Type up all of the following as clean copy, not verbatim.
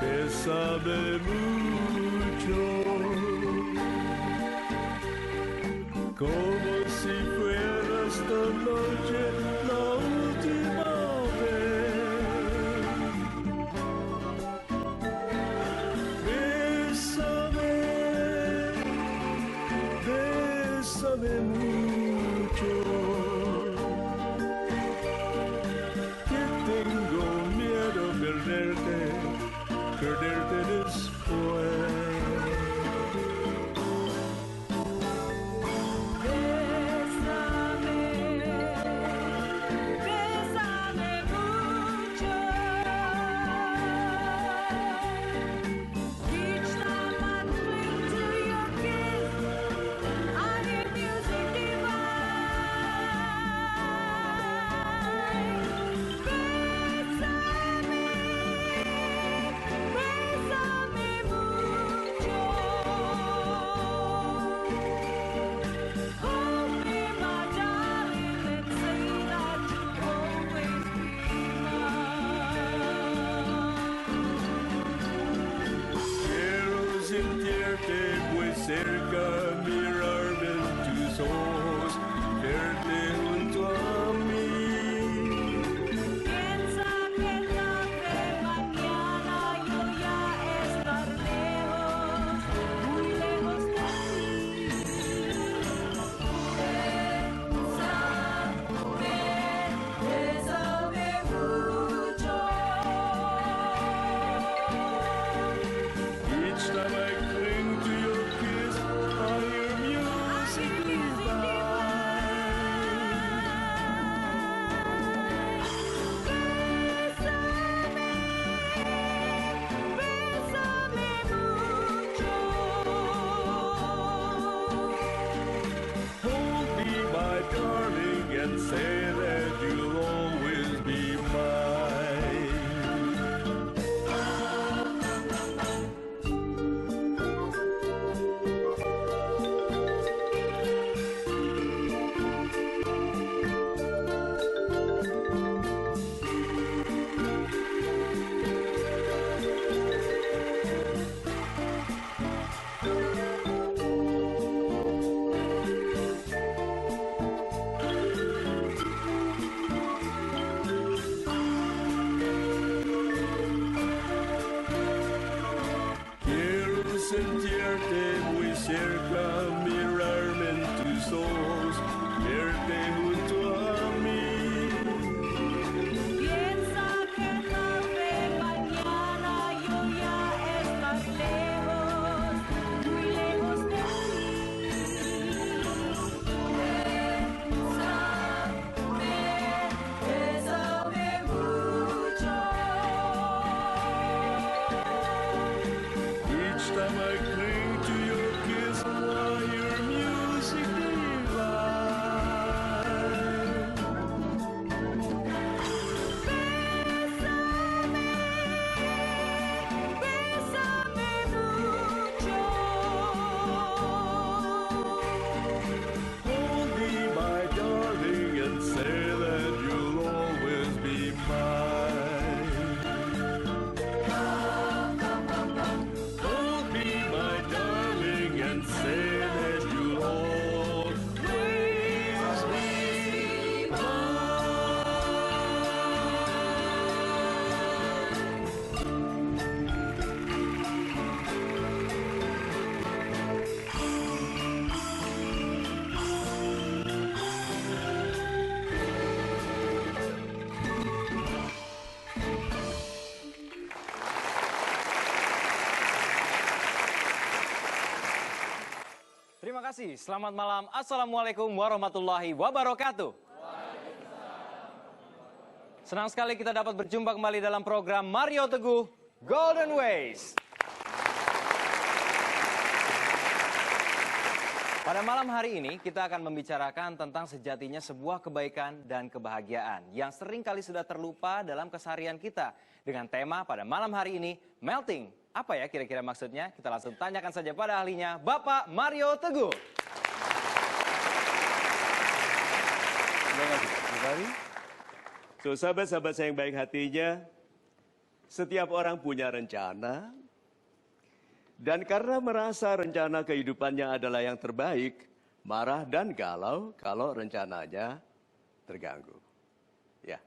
bésame mucho, como si fuera esta noche la última vez. Bésame, bésame mucho, que tengo miedo perderte después. Muy cerca, mirarme en tus ojos, verte junto a mí. Piensa que tal vez mañana yo ya estar lejos, muy lejos de ti. Bésame mucho. Each time I cling to your kiss, I hear music Bésame mucho. hold me, my darling, and say that you'll always be mine. Sentirte muy cerca, mirarme en tus ojos, verte junto a mí. Piensa que tal vez mañana yo ya estar lejos, muy lejos de ti. Bésame mucho. Each time I cling to your kiss, I hear music divine. Bésame mucho. Hold me, my darling, and say that you'll always be mine. Hold me, my darling, and say that you'll always be Terima kasih, selamat malam. Assalamualaikum warahmatullahi wabarakatuh. Senang sekali kita dapat berjumpa kembali dalam program Mario Teguh Golden Ways. Pada malam hari ini kita akan membicarakan tentang sejatinya sebuah kebaikan dan kebahagiaan yang sering kali sudah terlupa dalam keseharian kita. Dengan tema pada malam hari ini, melting. Apa ya kira-kira maksudnya? Kita langsung tanyakan saja pada ahlinya, Bapak Mario Teguh. Terima kasih. So, sahabat-sahabat saya yang baik hatinya, setiap orang punya rencana, dan karena merasa rencana kehidupannya adalah yang terbaik, marah dan galau kalau rencananya terganggu. Ya.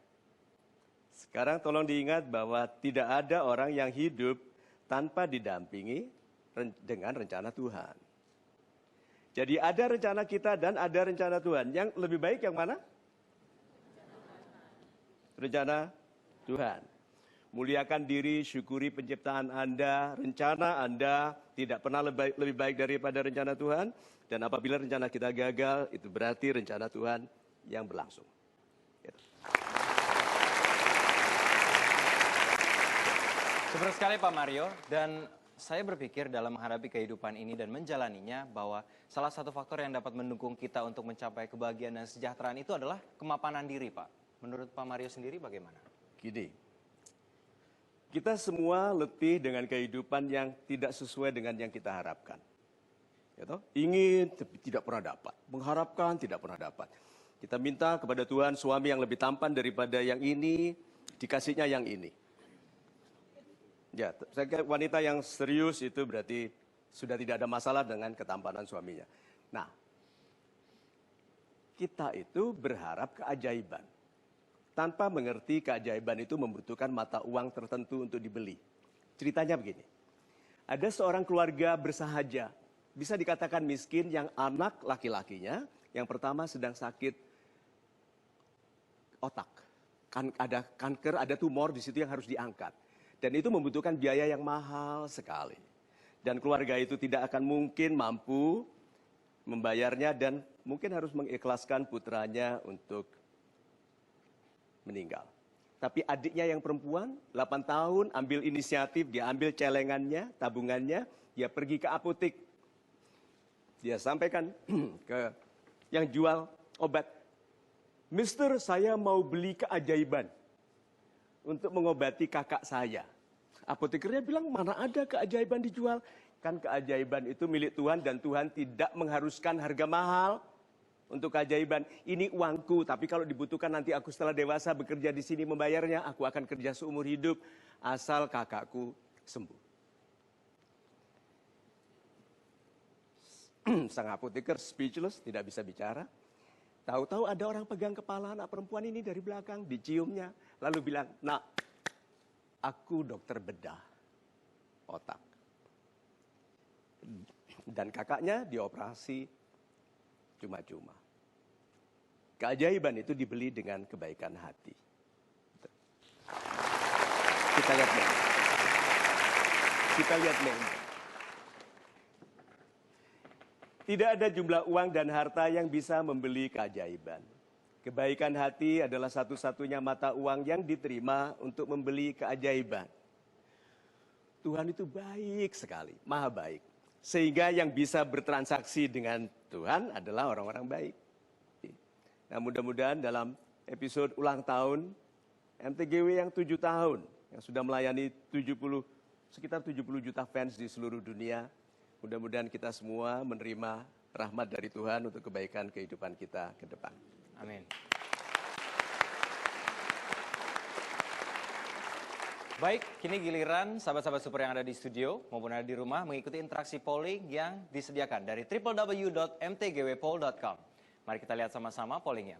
Sekarang tolong diingat bahwa tidak ada orang yang hidup tanpa didampingi dengan rencana Tuhan. Jadi ada rencana kita dan ada rencana Tuhan. Yang lebih baik yang mana? Rencana Tuhan. Muliakan diri, syukuri penciptaan Anda, rencana Anda tidak pernah lebih baik daripada rencana Tuhan. Dan apabila rencana kita gagal, itu berarti rencana Tuhan yang berlangsung. Gitu. Super sekali Pak Mario, dan saya berpikir dalam menghadapi kehidupan ini dan menjalaninya bahwa salah satu faktor yang dapat mendukung kita untuk mencapai kebahagiaan dan kesejahteraan itu adalah kemapanan diri, Pak. Menurut Pak Mario sendiri bagaimana? Gini. Kita semua letih dengan kehidupan yang tidak sesuai dengan yang kita harapkan. Ya, ingin tapi tidak pernah dapat. Mengharapkan tidak pernah dapat. Kita minta kepada Tuhan suami yang lebih tampan daripada yang ini, dikasihnya yang ini. Ya, saya kira wanita yang serius itu berarti sudah tidak ada masalah dengan ketampanan suaminya. Nah, kita itu berharap keajaiban. Tanpa mengerti keajaiban itu membutuhkan mata uang tertentu untuk dibeli. Ceritanya begini, ada seorang keluarga bersahaja, bisa dikatakan miskin yang anak laki-lakinya, yang pertama sedang sakit otak. Ada kanker, ada tumor di situ yang harus diangkat. Dan itu membutuhkan biaya yang mahal sekali. Dan keluarga itu tidak akan mungkin mampu membayarnya dan mungkin harus mengikhlaskan putranya untuk meninggal. Tapi adiknya yang perempuan, 8 tahun, ambil inisiatif, dia ambil celengannya, tabungannya, dia pergi ke apotek. Dia sampaikan ke yang jual obat, "Mister, saya mau beli keajaiban untuk mengobati kakak saya." Apotekernya bilang, "Mana ada keajaiban dijual? Kan keajaiban itu milik Tuhan dan Tuhan tidak mengharuskan harga mahal. Untuk keajaiban, ini uangku, tapi kalau dibutuhkan nanti aku setelah dewasa bekerja di sini membayarnya, aku akan kerja seumur hidup, asal kakakku sembuh." Sang apoteker speechless, tidak bisa bicara. Tahu-tahu ada orang pegang kepala anak perempuan ini dari belakang, diciumnya, lalu bilang, "Nak, aku dokter bedah otak." Dan kakaknya dioperasi cuma-cuma. Keajaiban itu dibeli dengan kebaikan hati. Kita lihat nih. Tidak ada jumlah uang dan harta yang bisa membeli keajaiban. Kebaikan hati adalah satu-satunya mata uang yang diterima untuk membeli keajaiban. Tuhan itu baik sekali, maha baik. Sehingga yang bisa bertransaksi dengan Tuhan adalah orang-orang baik. Nah, mudah-mudahan dalam episode ulang tahun MTGW yang 7 tahun, yang sudah melayani sekitar 70 juta fans di seluruh dunia, mudah-mudahan kita semua menerima rahmat dari Tuhan untuk kebaikan kehidupan kita ke depan. Amin. Baik, kini giliran sahabat-sahabat super yang ada di studio maupun ada di rumah mengikuti interaksi polling yang disediakan dari www.mtgwpoll.com. Mari kita lihat sama-sama pollingnya.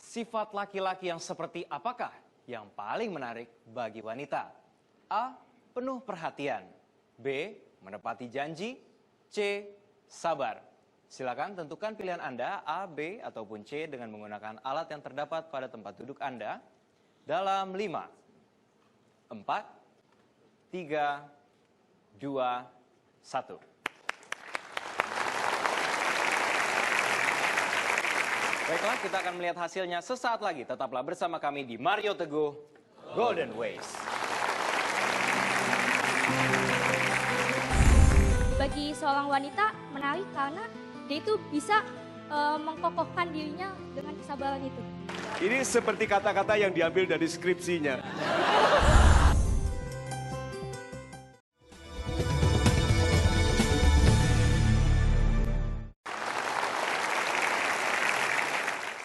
Sifat laki-laki yang seperti apakah yang paling menarik bagi wanita? A. Penuh perhatian. B. Menepati janji. C. Sabar. Silakan tentukan pilihan Anda A, B, ataupun C dengan menggunakan alat yang terdapat pada tempat duduk Anda dalam 5, 4, 3, 2, 1. Baiklah, kita akan melihat hasilnya sesaat lagi. Tetaplah bersama kami di Mario Teguh Golden Ways. Bagi seorang wanita menarik karena dia itu bisa mengkokohkan dirinya dengan kesabaran itu. Ini seperti kata-kata yang diambil dari skripsinya.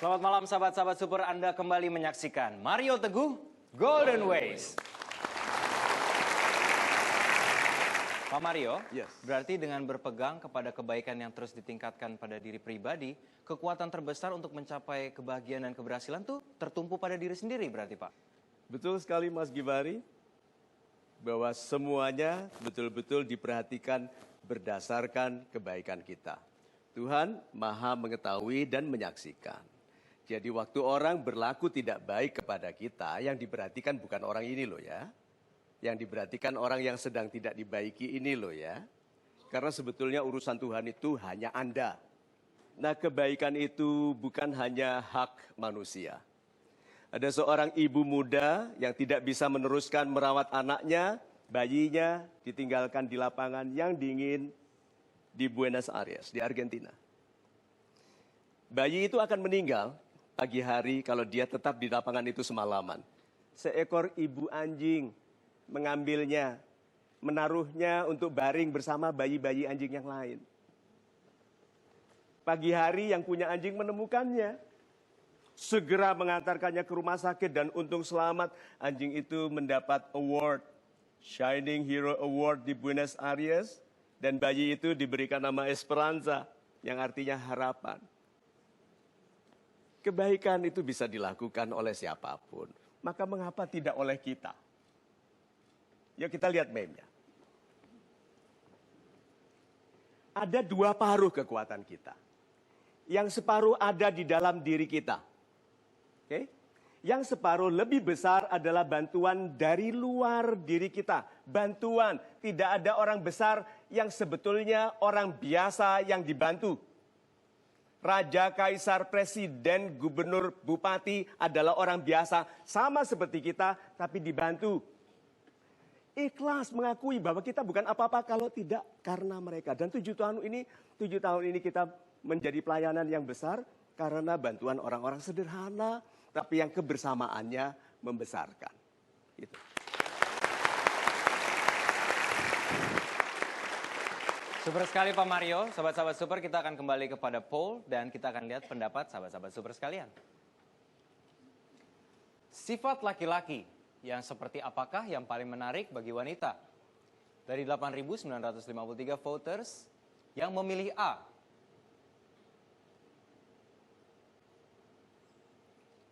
Selamat malam sahabat-sahabat super, Anda kembali menyaksikan Mario Teguh Golden Ways. Pak Mario, Yes. berarti dengan berpegang kepada kebaikan yang terus ditingkatkan pada diri pribadi, kekuatan terbesar untuk mencapai kebahagiaan dan keberhasilan tuh tertumpu pada diri sendiri berarti Pak? Betul sekali Mas Gibari, bahwa semuanya betul-betul diperhatikan berdasarkan kebaikan kita. Tuhan Maha mengetahui dan menyaksikan. Jadi waktu orang berlaku tidak baik kepada kita, yang diperhatikan bukan orang ini loh ya. Yang diperhatikan orang yang sedang tidak dibaiki ini loh ya. Karena sebetulnya urusan Tuhan itu hanya Anda. Nah, kebaikan itu bukan hanya hak manusia. Ada seorang ibu muda yang tidak bisa meneruskan merawat anaknya, bayinya ditinggalkan di lapangan yang dingin di Buenos Aires, di Argentina. Bayi itu akan meninggal pagi hari kalau dia tetap di lapangan itu semalaman. Seekor ibu anjing mengambilnya, menaruhnya untuk baring bersama bayi-bayi anjing yang lain. Pagi hari yang punya anjing menemukannya, segera mengantarkannya ke rumah sakit dan untung selamat anjing itu mendapat award, Shining Hero Award di Buenos Aires, dan bayi itu diberikan nama Esperanza yang artinya harapan. Kebaikan itu bisa dilakukan oleh siapapun, maka mengapa tidak oleh kita? Yuk kita lihat meme-nya. Ada dua paruh kekuatan kita. Yang separuh ada di dalam diri kita. Oke? Yang separuh lebih besar adalah bantuan dari luar diri kita. Bantuan, tidak ada orang besar yang sebetulnya orang biasa yang dibantu. Raja, kaisar, presiden, gubernur, bupati adalah orang biasa. Sama seperti kita, tapi dibantu. Ikhlas mengakui bahwa kita bukan apa-apa kalau tidak karena mereka. Dan 7 tahun ini kita menjadi pelayanan yang besar karena bantuan orang-orang sederhana, tapi yang kebersamaannya membesarkan. Gitu. Super sekali Pak Mario, sahabat-sahabat super, kita akan kembali kepada poll dan kita akan lihat pendapat sahabat-sahabat super sekalian. Sifat laki-laki yang seperti apakah yang paling menarik bagi wanita? Dari 8.953 voters yang memilih A,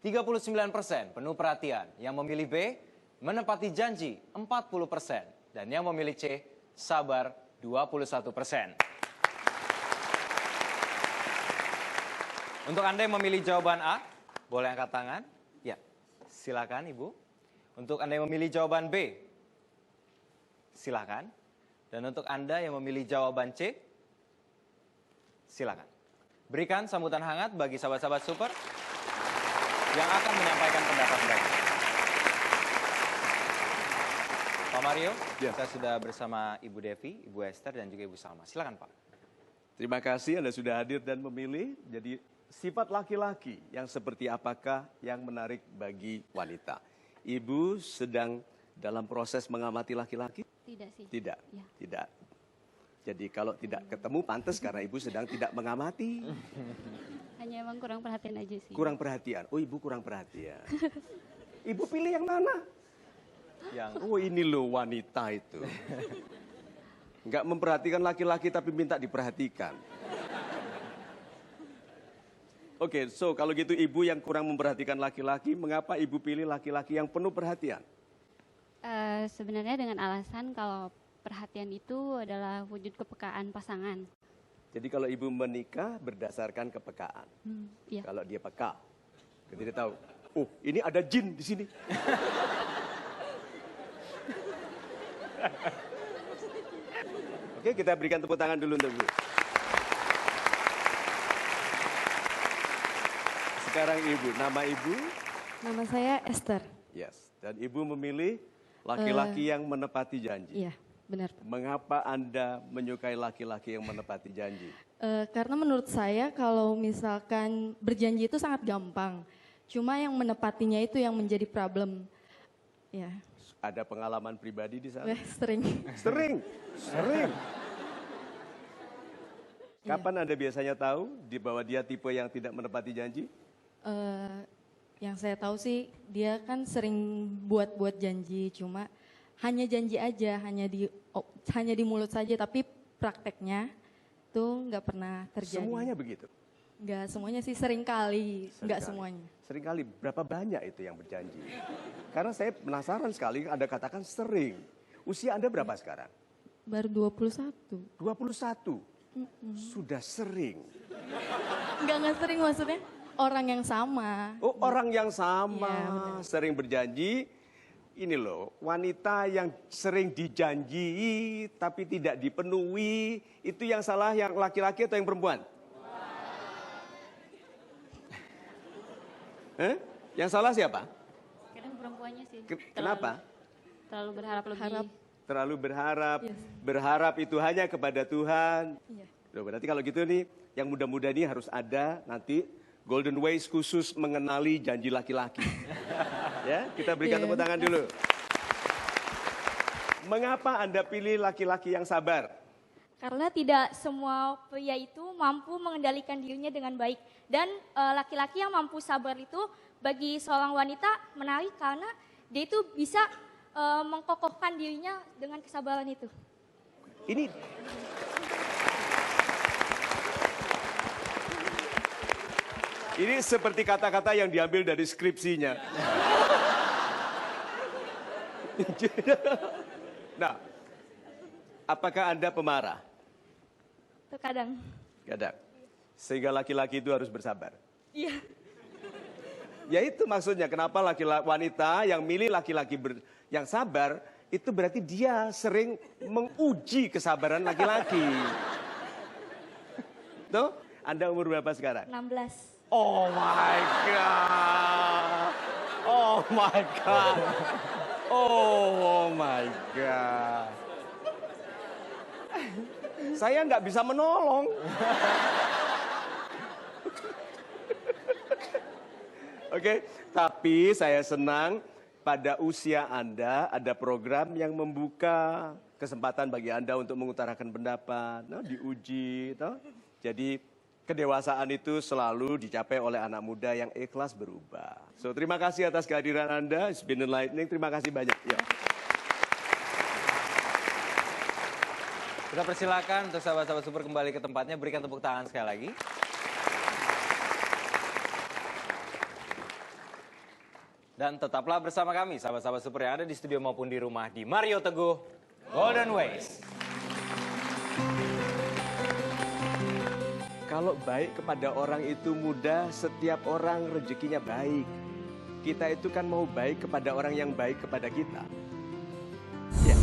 39% penuh perhatian. Yang memilih B, menepati janji 40%. Dan yang memilih C, sabar 21%. Untuk Anda yang memilih jawaban A, boleh angkat tangan? Ya, silakan Ibu. Untuk Anda yang memilih jawaban B, silakan. Dan untuk Anda yang memilih jawaban C, silakan. Berikan sambutan hangat bagi sahabat-sahabat super yang akan menyampaikan pendapat mereka. Pak Mario, Ya. kita sudah bersama Ibu Devi, Ibu Esther, dan juga Ibu Salma. Silakan Pak. Terima kasih Anda sudah hadir dan memilih. Jadi sifat laki-laki yang seperti apakah yang menarik bagi wanita? Ibu sedang dalam proses mengamati laki-laki? Tidak sih. Tidak, Ya. tidak. Jadi kalau tidak ketemu pantas karena ibu sedang tidak mengamati. Hanya emang kurang perhatian aja sih. Kurang perhatian. Oh ibu kurang perhatian. Ibu pilih yang mana? Oh ini loh wanita itu. Nggak memperhatikan laki-laki tapi minta diperhatikan. Oke, so kalau gitu ibu yang kurang memperhatikan laki-laki, mengapa ibu pilih laki-laki yang penuh perhatian? Sebenarnya dengan alasan kalau perhatian itu adalah wujud kepekaan pasangan. Jadi kalau ibu menikah berdasarkan kepekaan. Iya. Kalau dia peka, dia tahu. Oh, ini ada jin di sini. Oke, kita berikan tepuk tangan dulu untuk ibu. Sekarang ibu, nama ibu? Nama saya Esther. Yes. Dan ibu memilih laki-laki yang menepati janji. Iya, benar. Mengapa Anda menyukai laki-laki yang menepati janji? Karena menurut saya kalau misalkan berjanji itu sangat gampang. Cuma yang menepatinya itu yang menjadi problem. Ya, Ada pengalaman pribadi di sana? sering. Sering. Kapan Anda biasanya tahu bahwa dia tipe yang tidak menepati janji? Eh, yang saya tahu sih dia kan sering buat-buat janji, cuma hanya janji aja, hanya di mulut saja, tapi prakteknya tuh nggak pernah terjadi. Semuanya begitu. Nggak semuanya sih, sering kali, nggak Seringkali. semuanya. Seringkali, berapa banyak itu yang berjanji? Karena saya penasaran sekali, Anda katakan sering. Usia Anda berapa sekarang? Baru 21. 21. Sudah sering. Nggak sering maksudnya, orang yang sama. Oh, orang yang sama, Iya, benar. sering berjanji. Ini loh, wanita yang sering dijanji tapi tidak dipenuhi, itu yang salah yang laki-laki atau yang perempuan? Yang salah siapa? Kadang perempuannya sih. Kenapa? Terlalu berharap lebih. Terlalu berharap. Yes. Berharap itu hanya kepada Tuhan. Iya. Loh, berarti kalau gitu nih, yang muda-muda ini harus ada nanti Golden Ways khusus mengenali janji laki-laki. Ya, kita berikan Iya. tepuk tangan dulu. Mengapa Anda pilih laki-laki yang sabar? Karena tidak semua pria itu mampu mengendalikan dirinya dengan baik. Dan laki-laki yang mampu sabar itu bagi seorang wanita menarik karena dia itu bisa mengkokohkan dirinya dengan kesabaran itu. Ini seperti kata-kata yang diambil dari skripsinya. Nah, apakah Anda pemarah? Terkadang. Kadang. Sehingga laki-laki itu harus bersabar. Iya. Ya itu maksudnya, kenapa wanita yang milih laki-laki yang sabar, itu berarti dia sering menguji kesabaran laki-laki. Tuh, Anda umur berapa sekarang? 16. Oh my God. Oh my God. Oh my God. Saya nggak bisa menolong. Oke, tapi saya senang pada usia Anda ada program yang membuka kesempatan bagi Anda untuk mengutarakan pendapat, diuji. Jadi kedewasaan itu selalu dicapai oleh anak muda yang ikhlas berubah. So, terima kasih atas kehadiran Anda. It's been enlightening. Terima kasih banyak. Ya. Kita persilakan untuk sahabat-sahabat super kembali ke tempatnya. Berikan tepuk tangan sekali lagi. Dan tetaplah bersama kami, sahabat-sahabat super yang ada di studio maupun di rumah di Mario Teguh Golden Ways. Kalau baik kepada orang itu mudah, setiap orang rezekinya baik. Kita itu kan mau baik kepada orang yang baik kepada kita. Ya.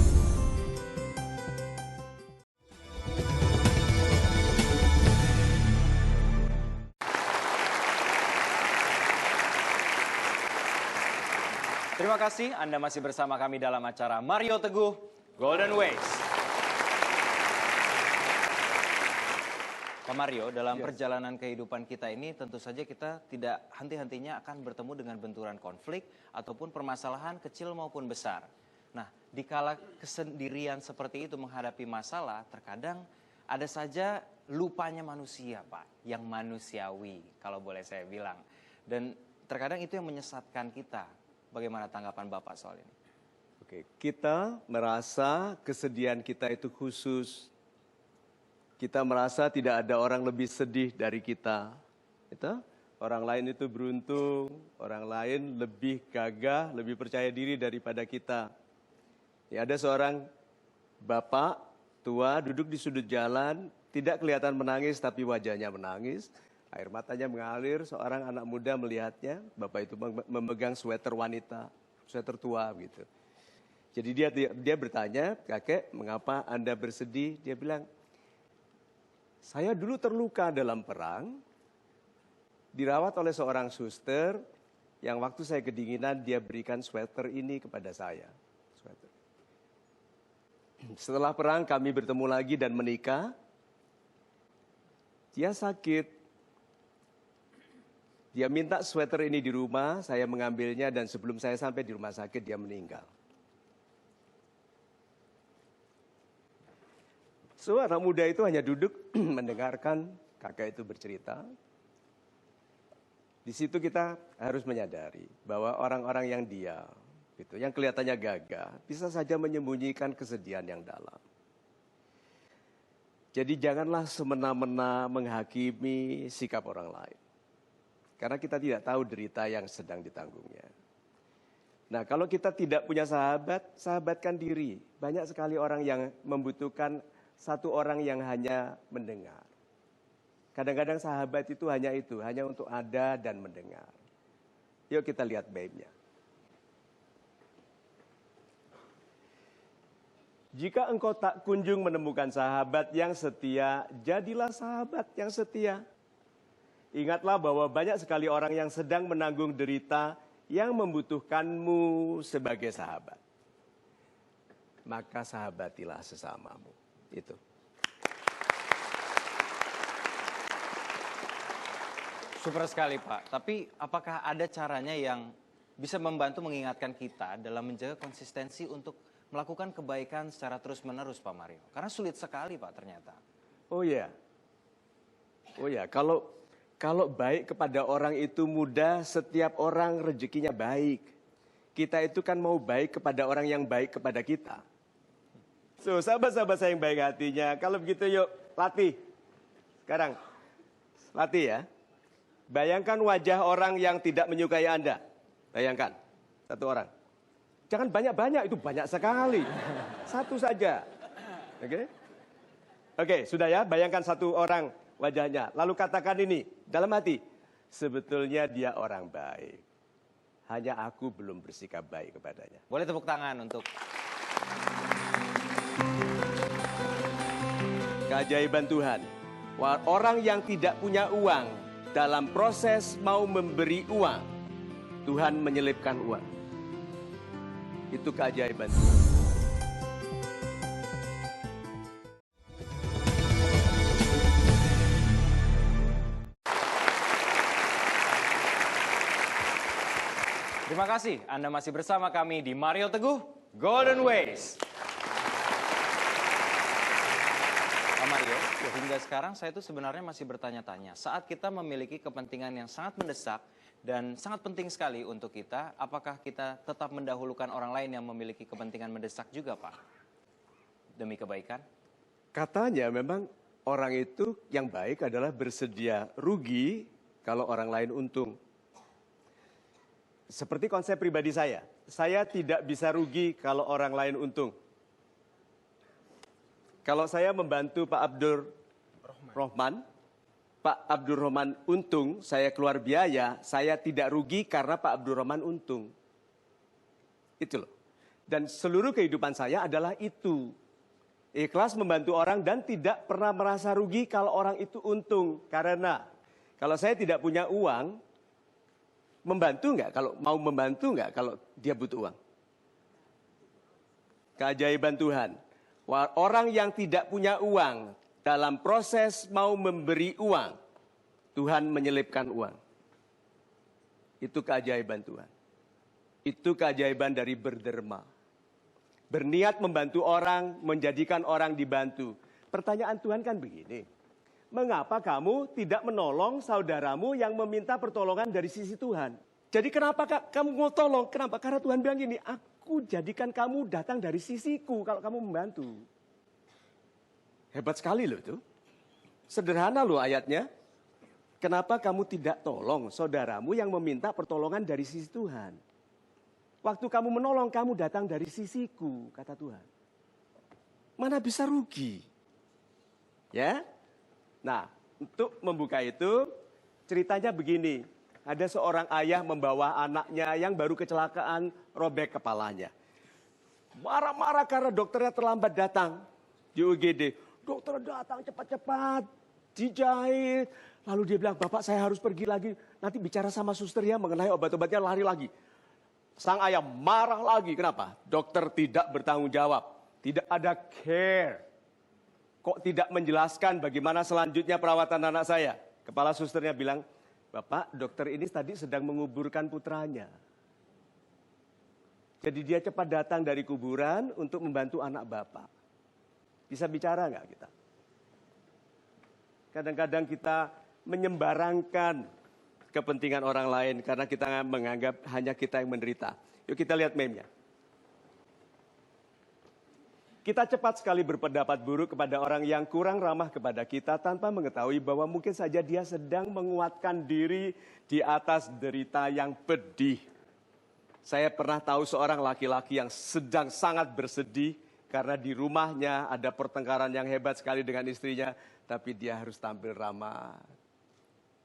Terima kasih Anda masih bersama kami dalam acara Mario Teguh Golden Ways. Pak Mario, dalam perjalanan kehidupan kita ini tentu saja kita tidak henti-hentinya akan bertemu dengan benturan konflik ataupun permasalahan kecil maupun besar. Nah, dikala kesendirian seperti itu menghadapi masalah, terkadang ada saja lupanya manusia, Pak, yang manusiawi, kalau boleh saya bilang. Dan terkadang itu yang menyesatkan kita. Bagaimana tanggapan Bapak soal ini? Oke, kita merasa kesedihan kita itu khusus. Kita merasa tidak ada orang lebih sedih dari kita. Itu orang lain itu beruntung, orang lain lebih gagah, lebih percaya diri daripada kita. Ya, ada seorang bapak tua duduk di sudut jalan, tidak kelihatan menangis tapi wajahnya menangis. Air matanya mengalir, seorang anak muda melihatnya, bapak itu memegang sweater wanita, sweater tua gitu. Jadi dia bertanya, kakek mengapa Anda bersedih? Dia bilang, saya dulu terluka dalam perang, dirawat oleh seorang suster, yang waktu saya kedinginan dia berikan sweater ini kepada saya. Sweater. Setelah perang kami bertemu lagi dan menikah, dia sakit. Dia minta sweater ini di rumah, saya mengambilnya dan sebelum saya sampai di rumah sakit dia meninggal. So, anak muda itu hanya duduk mendengarkan kakak itu bercerita. Di situ kita harus menyadari bahwa orang-orang yang diam, gitu, yang kelihatannya gagah, bisa saja menyembunyikan kesedihan yang dalam. Jadi janganlah semena-mena menghakimi sikap orang lain. Karena kita tidak tahu derita yang sedang ditanggungnya. Nah, kalau kita tidak punya sahabat, sahabatkan diri. Banyak sekali orang yang membutuhkan satu orang yang hanya mendengar. Kadang-kadang sahabat itu, hanya untuk ada dan mendengar. Yuk kita lihat baiknya. Jika engkau tak kunjung menemukan sahabat yang setia, jadilah sahabat yang setia. Ingatlah bahwa banyak sekali orang yang sedang menanggung derita yang membutuhkanmu sebagai sahabat. Maka sahabatilah sesamamu. Itu. Super sekali Pak, tapi apakah ada caranya yang bisa membantu mengingatkan kita dalam menjaga konsistensi untuk melakukan kebaikan secara terus-menerus Pak Mario? Karena sulit sekali Pak ternyata. Oh ya, kalau baik kepada orang itu mudah, setiap orang rezekinya baik. Kita itu kan mau baik kepada orang yang baik kepada kita. So, sahabat-sahabat saya yang baik hatinya, kalau begitu yuk latih. Sekarang, latih ya. Bayangkan wajah orang yang tidak menyukai Anda. Bayangkan, satu orang. Jangan banyak-banyak, itu banyak sekali. Satu saja. Oke? Oke, sudah ya, bayangkan satu orang wajahnya. Lalu katakan ini, dalam hati. Sebetulnya dia orang baik. Hanya aku belum bersikap baik kepadanya. Boleh tepuk tangan untuk... Keajaiban Tuhan. Orang yang tidak punya uang, dalam proses mau memberi uang, Tuhan menyelipkan uang. Itu keajaiban Tuhan. Terima kasih Anda masih bersama kami di Mario Teguh Golden Ways. Pak Mario, hingga sekarang saya tuh sebenarnya masih bertanya-tanya. Saat kita memiliki kepentingan yang sangat mendesak dan sangat penting sekali untuk kita, apakah kita tetap mendahulukan orang lain yang memiliki kepentingan mendesak juga Pak? Demi kebaikan? Katanya memang orang itu yang baik adalah bersedia rugi kalau orang lain untung. Seperti konsep pribadi saya tidak bisa rugi kalau orang lain untung. Kalau saya membantu Pak Abdur Rahman, Pak Abdur Rahman untung, saya keluar biaya, saya tidak rugi karena Pak Abdur Rahman untung. Itu loh. Dan seluruh kehidupan saya adalah itu. Ikhlas membantu orang dan tidak pernah merasa rugi kalau orang itu untung. Karena kalau saya tidak punya uang, membantu nggak? Kalau mau membantu nggak kalau dia butuh uang? Keajaiban Tuhan. Orang yang tidak punya uang, dalam proses mau memberi uang, Tuhan menyelipkan uang. Itu keajaiban Tuhan. Itu keajaiban dari berderma. Berniat membantu orang, menjadikan orang dibantu. Pertanyaan Tuhan kan begini. Mengapa kamu tidak menolong saudaramu yang meminta pertolongan dari sisi Tuhan? Jadi kenapa kamu mau tolong? Kenapa? Karena Tuhan bilang gini, aku jadikan kamu datang dari sisiku kalau kamu membantu. Hebat sekali loh itu. Sederhana loh ayatnya. Kenapa kamu tidak tolong saudaramu yang meminta pertolongan dari sisi Tuhan? Waktu kamu menolong, kamu datang dari sisiku, kata Tuhan. Mana bisa rugi? Ya? Nah, untuk membuka itu, ceritanya begini. Ada seorang ayah membawa anaknya yang baru kecelakaan, robek kepalanya. Marah-marah karena dokternya terlambat datang di UGD. Dokter datang cepat-cepat, dijahit. Lalu dia bilang, Bapak saya harus pergi lagi. Nanti bicara sama suster ya mengenai obat-obatnya, lari lagi. Sang ayah marah lagi. Kenapa? Dokter tidak bertanggung jawab. Tidak ada care. Kok tidak menjelaskan bagaimana selanjutnya perawatan anak saya? Kepala susternya bilang, Bapak, dokter ini tadi sedang menguburkan putranya. Jadi dia cepat datang dari kuburan untuk membantu anak Bapak. Bisa bicara nggak kita? Kadang-kadang kita menyembarangkan kepentingan orang lain karena kita menganggap hanya kita yang menderita. Yuk kita lihat meme-nya. Kita cepat sekali berpendapat buruk kepada orang yang kurang ramah kepada kita tanpa mengetahui bahwa mungkin saja dia sedang menguatkan diri di atas derita yang pedih. Saya pernah tahu seorang laki-laki yang sedang sangat bersedih karena di rumahnya ada pertengkaran yang hebat sekali dengan istrinya, tapi dia harus tampil ramah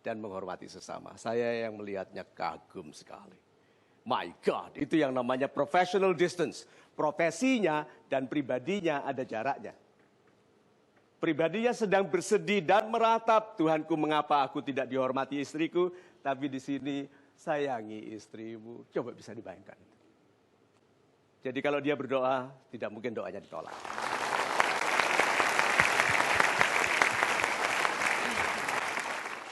dan menghormati sesama. Saya yang melihatnya kagum sekali. My God, itu yang namanya professional distance. Profesinya dan pribadinya ada jaraknya. Pribadinya sedang bersedih dan meratap, Tuhanku mengapa aku tidak dihormati istriku, tapi di sini sayangi istrimu. Coba bisa dibayangkan. Jadi kalau dia berdoa, tidak mungkin doanya ditolak.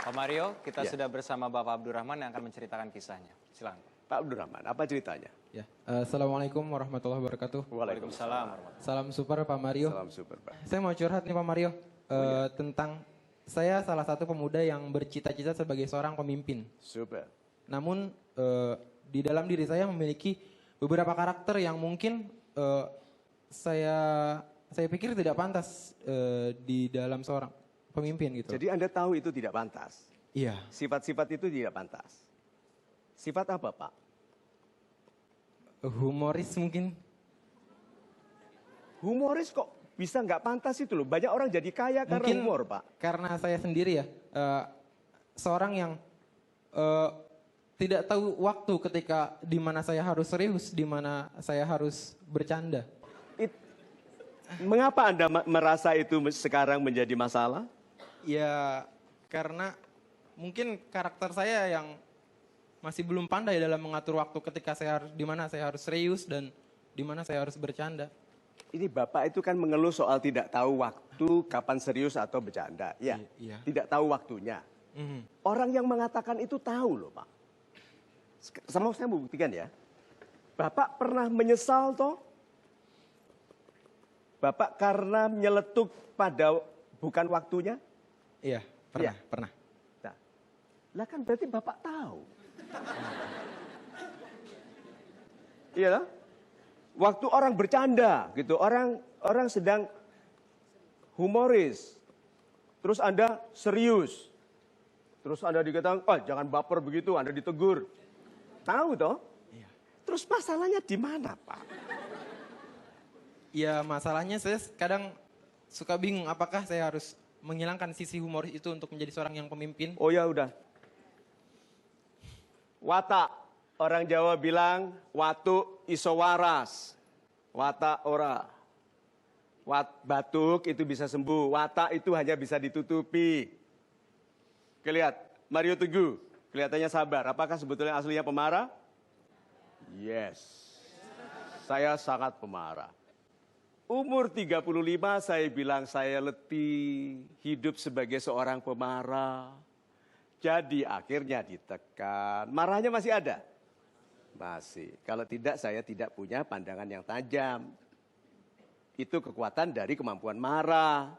Pak Mario, kita Ya. sudah bersama Bapak Abdurrahman yang akan menceritakan kisahnya. Silakan. Pak Abdurrahman, apa ceritanya? Ya, Assalamualaikum warahmatullahi wabarakatuh. Waalaikumsalam. Salam super Pak Mario. Salam super, Pak. Saya mau curhat nih Pak Mario tentang saya salah satu pemuda yang bercita-cita sebagai seorang pemimpin. Super. Namun di dalam diri saya memiliki beberapa karakter yang mungkin saya pikir tidak pantas di dalam seorang pemimpin gitu. Jadi Anda tahu itu tidak pantas. Iya. Sifat-sifat itu tidak pantas. Sifat apa, Pak? Humoris mungkin. Humoris kok bisa nggak pantas itu loh. Banyak orang jadi kaya karena Mungkin humor, Pak. karena saya sendiri ya, seorang yang tidak tahu waktu ketika di mana saya harus serius, di mana saya harus bercanda. Mengapa Anda merasa itu sekarang menjadi masalah? Ya karena mungkin karakter saya yang masih belum pandai dalam mengatur waktu ketika saya harus di mana saya harus serius dan di mana saya harus bercanda. Ini Bapak itu kan mengeluh soal tidak tahu waktu kapan serius atau bercanda. Ya, Iya. tidak tahu waktunya. Orang yang mengatakan itu tahu loh, Pak. Sama saya mau buktikan ya. Bapak pernah menyesal toh? Bapak karena nyeletuk pada bukan waktunya? Iya, Iya. pernah. Nah, lah kan berarti Bapak tahu. Iya lah. Waktu orang bercanda gitu, orang sedang humoris. Terus Anda serius. Terus Anda dikatakan, "Oh, jangan baper begitu," Anda ditegur. Tahu toh? Iya. Terus masalahnya di mana, Pak? Ya masalahnya saya kadang suka bingung apakah saya harus menghilangkan sisi humoris itu untuk menjadi seorang yang pemimpin. Oh ya udah. Watak. Orang Jawa bilang watu iso waras. Watak ora. Batuk itu bisa sembuh. Watak itu hanya bisa ditutupi. Lihat, Mario Teguh. Kelihatannya sabar. Apakah sebetulnya aslinya pemarah? Yes. Saya sangat pemarah. Umur 35 saya bilang saya letih. Hidup sebagai seorang pemarah. Jadi akhirnya ditekan. Marahnya masih ada? Masih. Kalau tidak saya tidak punya pandangan yang tajam. Itu kekuatan dari kemampuan marah.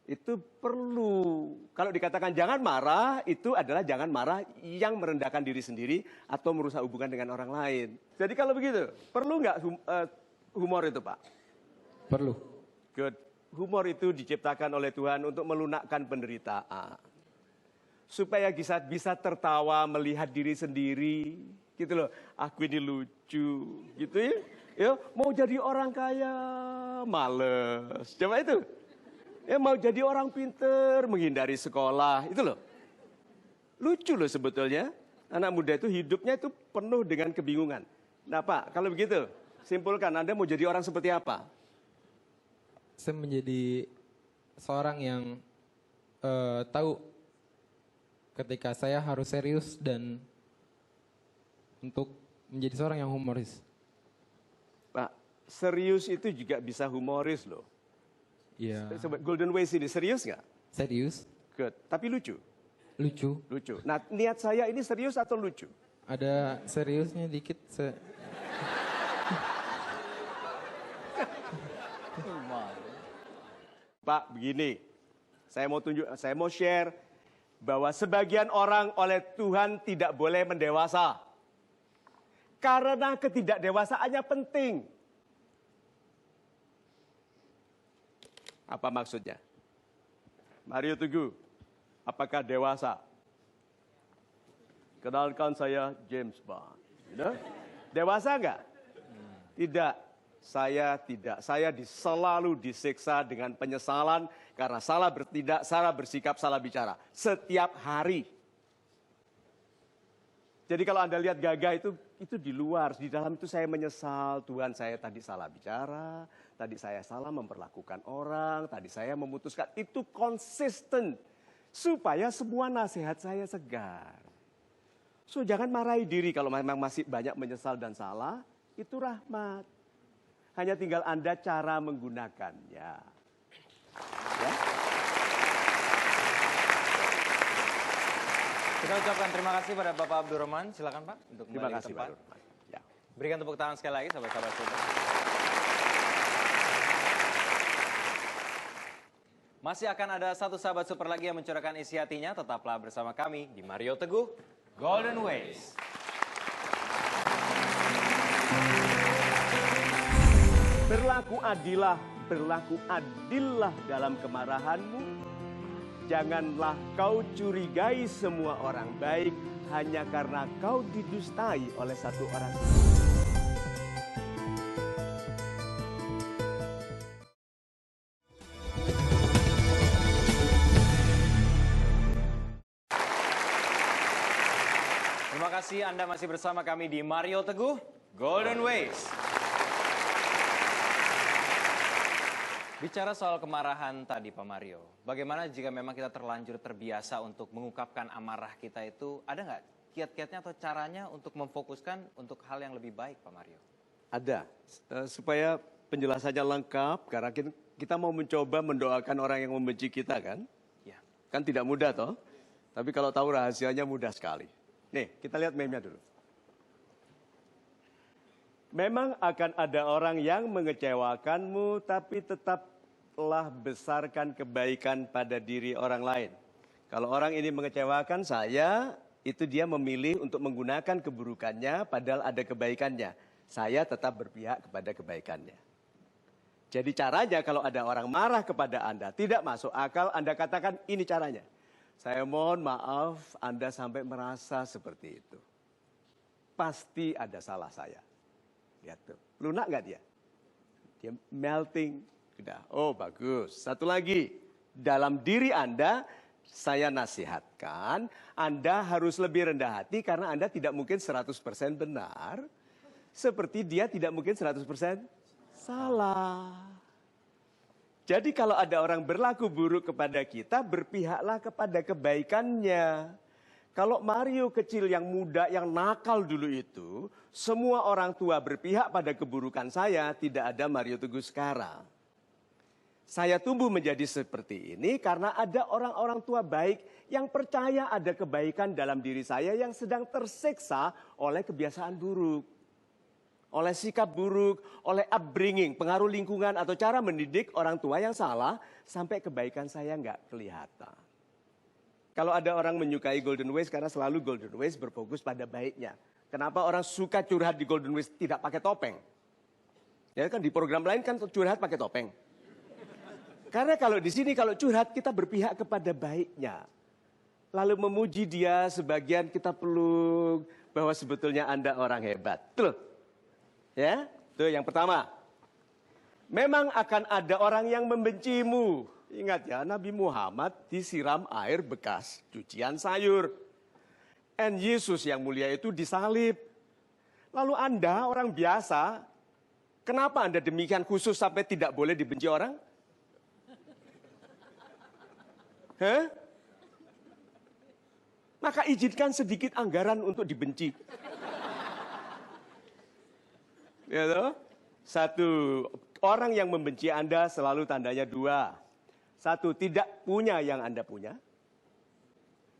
Itu perlu. Kalau dikatakan jangan marah, itu adalah jangan marah yang merendahkan diri sendiri atau merusak hubungan dengan orang lain. Jadi kalau begitu, perlu nggak humor itu, Pak? Perlu. Good. Humor itu diciptakan oleh Tuhan untuk melunakkan penderitaan. Supaya bisa tertawa melihat diri sendiri. Gitu loh, aku ini lucu. Gitu ya. Ya, mau jadi orang kaya, males. Coba itu. Ya, mau jadi orang pinter, menghindari sekolah. Itu loh. Lucu loh sebetulnya. Anak muda itu hidupnya itu penuh dengan kebingungan. Nah Pak, kalau begitu, simpulkan Anda mau jadi orang seperti apa? Saya menjadi seorang yang tahu ketika saya harus serius dan untuk menjadi seorang yang humoris. Pak, serius itu juga bisa humoris loh. Iya. Sobat Golden Ways ini serius nggak? Serius, Good. Tapi lucu. lucu. Lucu. Nah, niat saya ini serius atau lucu? Ada seriusnya dikit. Pak, begini. Saya mau share bahwa sebagian orang oleh Tuhan tidak boleh mendewasa. Karena ketidakdewasaannya penting. Apa maksudnya? Mario Teguh, apakah dewasa? Kenalkan saya James Bond. Dewasa enggak? Tidak. Saya tidak. Saya selalu disiksa dengan penyesalan karena salah bertindak, salah bersikap, salah bicara. Setiap hari. Jadi kalau Anda lihat Gagah itu di luar, di dalam itu saya menyesal. Tuhan, saya tadi salah bicara, tadi saya salah memperlakukan orang, tadi saya memutuskan. Itu konsisten supaya semua nasihat saya segar. So jangan marahi diri kalau memang masih banyak menyesal dan salah, itu rahmat. Hanya tinggal Anda cara menggunakannya. Ya? Kita ucapkan terima kasih pada Bapak Abdurrahman. Silakan Pak untuk Terima kembali ke kasih tempat. Pak Nurman. Ya. Berikan tepuk tangan sekali lagi sahabat-sahabat kita. Masih akan ada satu sahabat super lagi yang mencurahkan isi hatinya. Tetaplah bersama kami di Mario Teguh Golden Ways. Berlaku adillah dalam kemarahanmu. Janganlah kau curigai semua orang baik hanya karena kau didustai oleh satu orang. Terima kasih Anda masih bersama kami di Mario Teguh Golden Ways. Bicara soal kemarahan tadi Pak Mario, bagaimana jika memang kita terlanjur terbiasa untuk mengungkapkan amarah kita itu, ada nggak kiat-kiatnya atau caranya untuk memfokuskan untuk hal yang lebih baik Pak Mario? Ada, supaya penjelasannya lengkap, karena kita mau mencoba mendoakan orang yang membenci kita kan? Ya. Kan tidak mudah toh, tapi kalau tahu rahasianya mudah sekali. Nih, kita lihat meme-nya dulu. Memang akan ada orang yang mengecewakanmu, tapi tetaplah besarkan kebaikan pada diri orang lain. Kalau orang ini mengecewakan saya, itu dia memilih untuk menggunakan keburukannya, padahal ada kebaikannya. Saya tetap berpihak kepada kebaikannya. Jadi caranya kalau ada orang marah kepada Anda, tidak masuk akal, Anda katakan ini caranya. Saya mohon maaf Anda sampai merasa seperti itu. Pasti ada salah saya. Lihat tuh, lunak nggak dia? Dia melting. Udah, oh bagus. Satu lagi, dalam diri Anda, saya nasihatkan, Anda harus lebih rendah hati karena Anda tidak mungkin 100% benar. Seperti dia tidak mungkin 100% salah. Jadi kalau ada orang berlaku buruk kepada kita, berpihaklah kepada kebaikannya. Kalau Mario kecil yang muda, yang nakal dulu itu, semua orang tua berpihak pada keburukan saya, tidak ada Mario Teguh sekarang. Saya tumbuh menjadi seperti ini karena ada orang-orang tua baik yang percaya ada kebaikan dalam diri saya yang sedang tersiksa oleh kebiasaan buruk. Oleh sikap buruk, oleh upbringing, pengaruh lingkungan atau cara mendidik orang tua yang salah, sampai kebaikan saya nggak kelihatan. Kalau ada orang menyukai Golden Ways karena selalu Golden Ways berfokus pada baiknya. Kenapa orang suka curhat di Golden Ways tidak pakai topeng? Ya kan di program lain kan curhat pakai topeng. Karena kalau di sini kalau curhat kita berpihak kepada baiknya. Lalu memuji dia, sebagian kita peluk bahwa sebetulnya Anda orang hebat. Tuh. Ya, tuh yang pertama. Memang akan ada orang yang membencimu. Ingat ya, Nabi Muhammad disiram air bekas cucian sayur. And Yesus yang mulia itu disalib. Lalu Anda orang biasa, kenapa Anda demikian khusus sampai tidak boleh dibenci orang? Hah? Maka izinkan sedikit anggaran untuk dibenci. Ya toh? Satu, orang yang membenci Anda selalu tandanya dua. Satu, tidak punya yang Anda punya.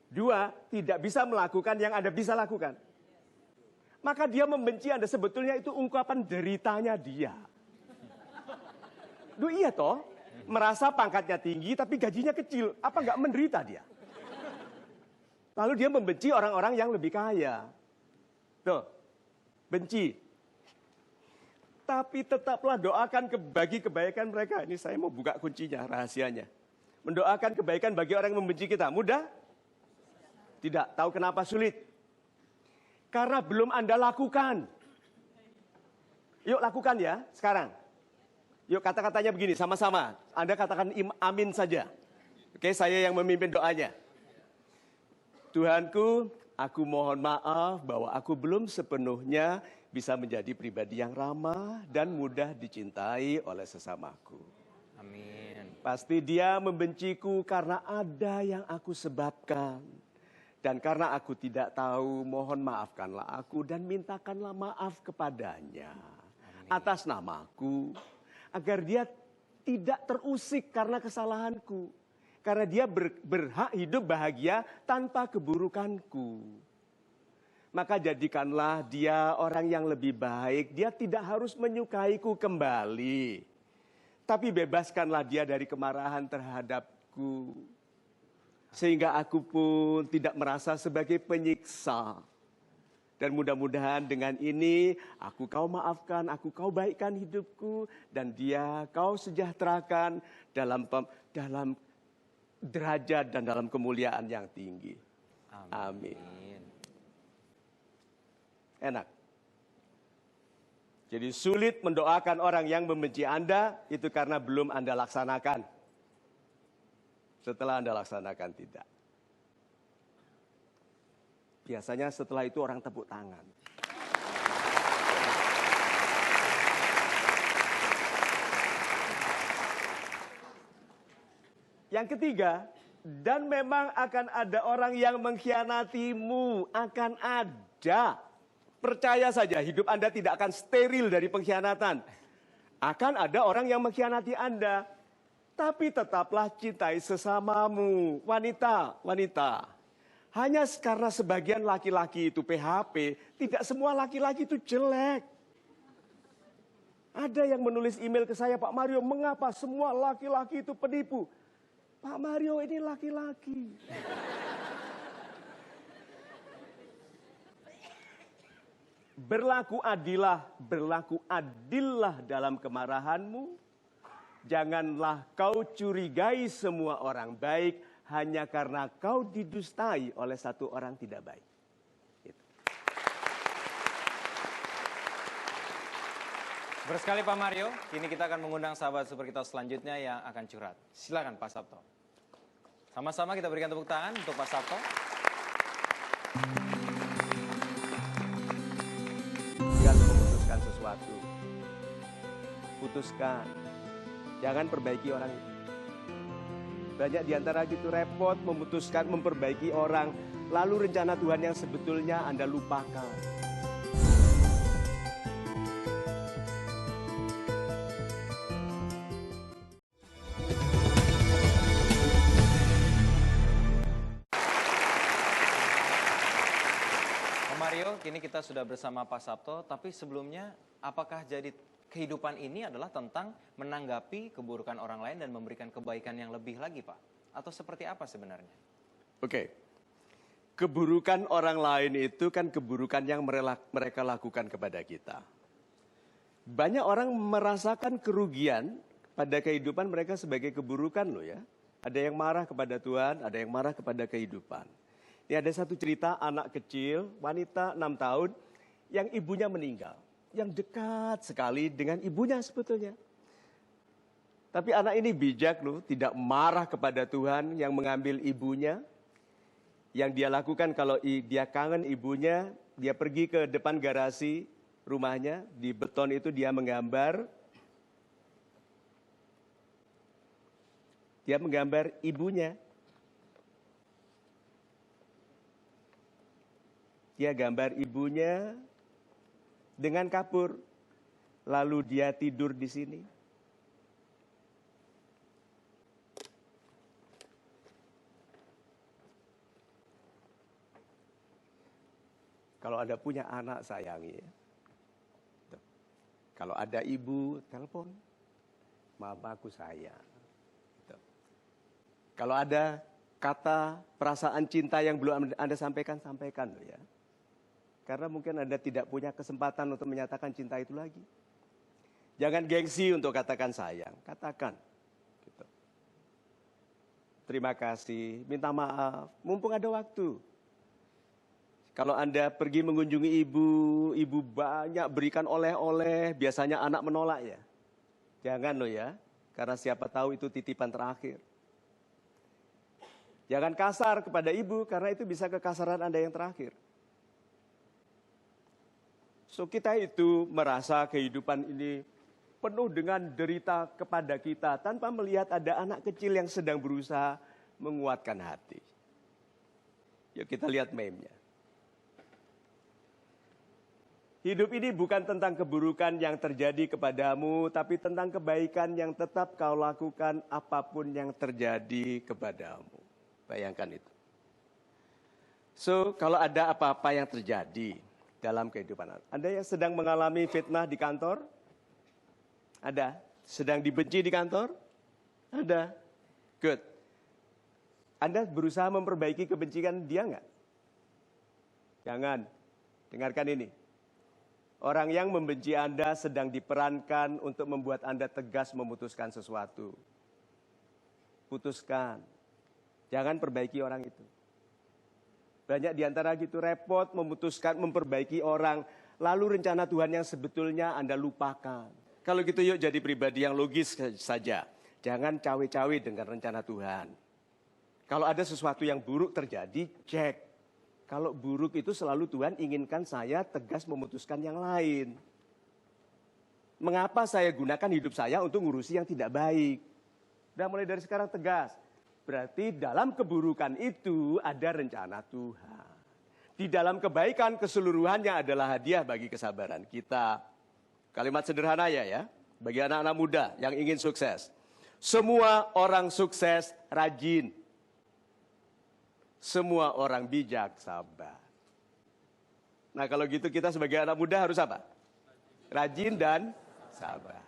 Dua, tidak bisa melakukan yang Anda bisa lakukan. Maka dia membenci Anda, sebetulnya itu ungkapan deritanya dia. Duh iya toh, merasa pangkatnya tinggi tapi gajinya kecil. Apa nggak menderita dia? Lalu dia membenci orang-orang yang lebih kaya. Tuh, benci. Tapi tetaplah doakan bagi kebaikan mereka. Ini saya mau buka kuncinya, rahasianya. Mendoakan kebaikan bagi orang yang membenci kita. Mudah? Tidak. Tahu kenapa sulit? Karena belum Anda lakukan. Yuk lakukan ya, sekarang. Yuk kata-katanya begini, sama-sama. Anda katakan amin saja. Oke, saya yang memimpin doanya. Tuhanku, aku mohon maaf bahwa aku belum sepenuhnya bisa menjadi pribadi yang ramah dan mudah dicintai oleh sesamaku. Amin. Pasti dia membenciku karena ada yang aku sebabkan. Dan karena aku tidak tahu, mohon maafkanlah aku dan mintakanlah maaf kepadanya. Atas namaku, agar dia tidak terusik karena kesalahanku. Karena dia berhak hidup bahagia tanpa keburukanku. Maka jadikanlah dia orang yang lebih baik. Dia tidak harus menyukaiku kembali. Tapi bebaskanlah dia dari kemarahan terhadapku. Sehingga aku pun tidak merasa sebagai penyiksa. Dan mudah-mudahan dengan ini kau maafkan, kau baikkan hidupku. Dan dia kau sejahterakan dalam derajat dan dalam kemuliaan yang tinggi. Amin. Enak. Jadi sulit mendoakan orang yang membenci Anda, itu karena belum Anda laksanakan. Setelah Anda laksanakan, tidak. Biasanya setelah itu orang tepuk tangan. Yang ketiga, dan memang akan ada orang yang mengkhianatimu, akan ada. Percaya saja, hidup Anda tidak akan steril dari pengkhianatan. Akan ada orang yang mengkhianati Anda. Tapi tetaplah cintai sesamamu, wanita. Hanya karena sebagian laki-laki itu PHP, tidak semua laki-laki itu jelek. Ada yang menulis email ke saya, Pak Mario, mengapa semua laki-laki itu penipu? Pak Mario ini laki-laki. Berlaku adillah dalam kemarahanmu. Janganlah kau curigai semua orang baik hanya karena kau didustai oleh satu orang tidak baik. Gitu. Bersekali Pak Mario, kini kita akan mengundang sahabat super kita selanjutnya yang akan curhat. Silakan Pak Sabto. Sama-sama kita berikan tepuk tangan untuk Pak Sabto. Jangan memutuskan sesuatu. Putuskan. Jangan perbaiki orang itu. Banyak diantara itu repot memutuskan memperbaiki orang. Lalu rencana Tuhan yang sebetulnya Anda lupakan. Mario, kini kita sudah bersama Pak Sabto, tapi sebelumnya apakah jadi kehidupan ini adalah tentang menanggapi keburukan orang lain dan memberikan kebaikan yang lebih lagi, Pak? Atau seperti apa sebenarnya? Oke. Keburukan orang lain itu kan keburukan yang mereka lakukan kepada kita. Banyak orang merasakan kerugian pada kehidupan mereka sebagai keburukan loh ya. Ada yang marah kepada Tuhan, ada yang marah kepada kehidupan. Ini ada satu cerita anak kecil, wanita 6 tahun, yang ibunya meninggal. Yang dekat sekali dengan ibunya sebetulnya. Tapi anak ini bijak loh, tidak marah kepada Tuhan yang mengambil ibunya. Yang dia lakukan kalau dia kangen ibunya, dia pergi ke depan garasi rumahnya, di beton itu dia menggambar. Dia menggambar ibunya. Dia gambar ibunya dengan kapur. Lalu dia tidur di sini. Kalau Anda punya anak, sayangi ya. Kalau ada ibu, telepon. Mamaku sayang. Kalau ada kata perasaan cinta yang belum Anda sampaikan, sampaikan loh ya. Karena mungkin Anda tidak punya kesempatan untuk menyatakan cinta itu lagi. Jangan gengsi untuk katakan sayang, katakan. Gitu. Terima kasih, minta maaf, mumpung ada waktu. Kalau Anda pergi mengunjungi ibu banyak berikan oleh-oleh, biasanya anak menolak ya. Jangan loh ya, karena siapa tahu itu titipan terakhir. Jangan kasar kepada ibu, karena itu bisa kekasaran Anda yang terakhir. So kita itu merasa kehidupan ini penuh dengan derita kepada kita, tanpa melihat ada anak kecil yang sedang berusaha menguatkan hati. Yuk kita lihat meme-nya. Hidup ini bukan tentang keburukan yang terjadi kepadamu, tapi tentang kebaikan yang tetap kau lakukan apapun yang terjadi kepadamu. Bayangkan itu. So, kalau ada apa-apa yang terjadi dalam kehidupan Anda yang sedang mengalami fitnah di kantor, ada. Sedang dibenci di kantor, ada. Good. Anda berusaha memperbaiki kebencian dia nggak? Jangan. Dengarkan ini. Orang yang membenci Anda sedang diperankan untuk membuat Anda tegas memutuskan sesuatu. Putuskan. Jangan perbaiki orang itu. Banyak di antara gitu repot memutuskan memperbaiki orang. Lalu rencana Tuhan yang sebetulnya Anda lupakan. Kalau gitu yuk jadi pribadi yang logis saja. Jangan cawe-cawe dengan rencana Tuhan. Kalau ada sesuatu yang buruk terjadi, cek. Kalau buruk itu selalu Tuhan inginkan saya tegas memutuskan yang lain. Mengapa saya gunakan hidup saya untuk ngurusi yang tidak baik? Udah mulai dari sekarang tegas. Berarti dalam keburukan itu ada rencana Tuhan. Di dalam kebaikan keseluruhannya adalah hadiah bagi kesabaran kita. Kalimat sederhana ya, bagi anak-anak muda yang ingin sukses. Semua orang sukses rajin. Semua orang bijak sabar. Nah kalau gitu kita sebagai anak muda harus apa? Rajin dan sabar.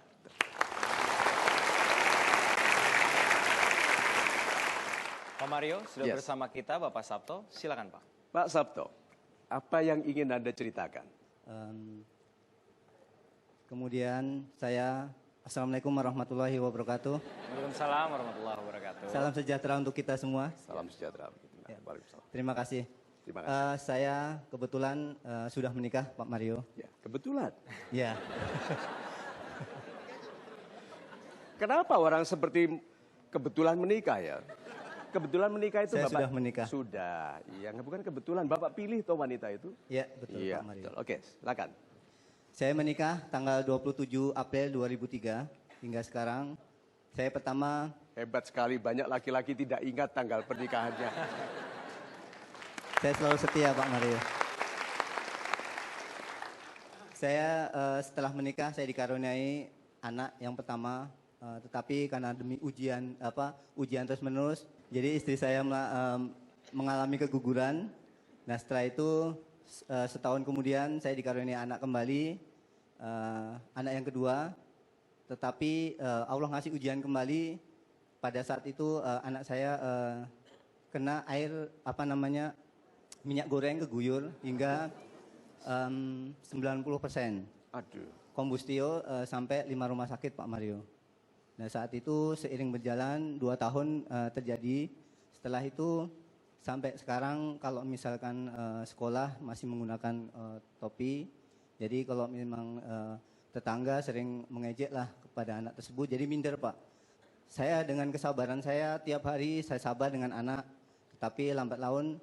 Pak Mario sudah Yes. bersama kita, Bapak Sabto. Silakan Pak. Pak Sabto, apa yang ingin Anda ceritakan? Kemudian saya, Assalamualaikum warahmatullahi wabarakatuh. Waalaikumsalam warahmatullahi wabarakatuh. Salam sejahtera untuk kita semua. Salam sejahtera. Waalaikumsalam. Terima kasih. Terima kasih. Saya kebetulan sudah menikah, Pak Mario. Ya, kebetulan. Ya, Kenapa orang seperti kebetulan menikah ya? Kebetulan menikah itu Saya Bapak sudah menikah. Sudah. Iya, bukan kebetulan. Bapak pilih toh wanita itu? ya betul Iya, Pak Mario. betul. Oke, silakan. Saya menikah tanggal 27 April 2003 hingga sekarang. Saya pertama, Hebat sekali, banyak laki-laki tidak ingat tanggal pernikahannya. saya selalu setia Pak Mario. Saya setelah menikah saya dikaruniai anak yang pertama, tetapi karena demi ujian terus menerus, jadi istri saya mengalami keguguran. Nah setelah itu setahun kemudian saya dikaruniai anak kembali, anak yang kedua. Tetapi Allah ngasih ujian kembali. Pada saat itu anak saya kena minyak goreng keguyur hingga 90%. Aduh. Kombustio sampai 5 rumah sakit Pak Mario. Nah saat itu seiring berjalan 2 tahun terjadi. Setelah itu sampai sekarang kalau misalkan sekolah masih menggunakan topi. Jadi kalau memang tetangga sering mengejek lah kepada anak tersebut. Jadi minder Pak. Saya dengan kesabaran saya tiap hari saya sabar dengan anak. Tapi lambat laun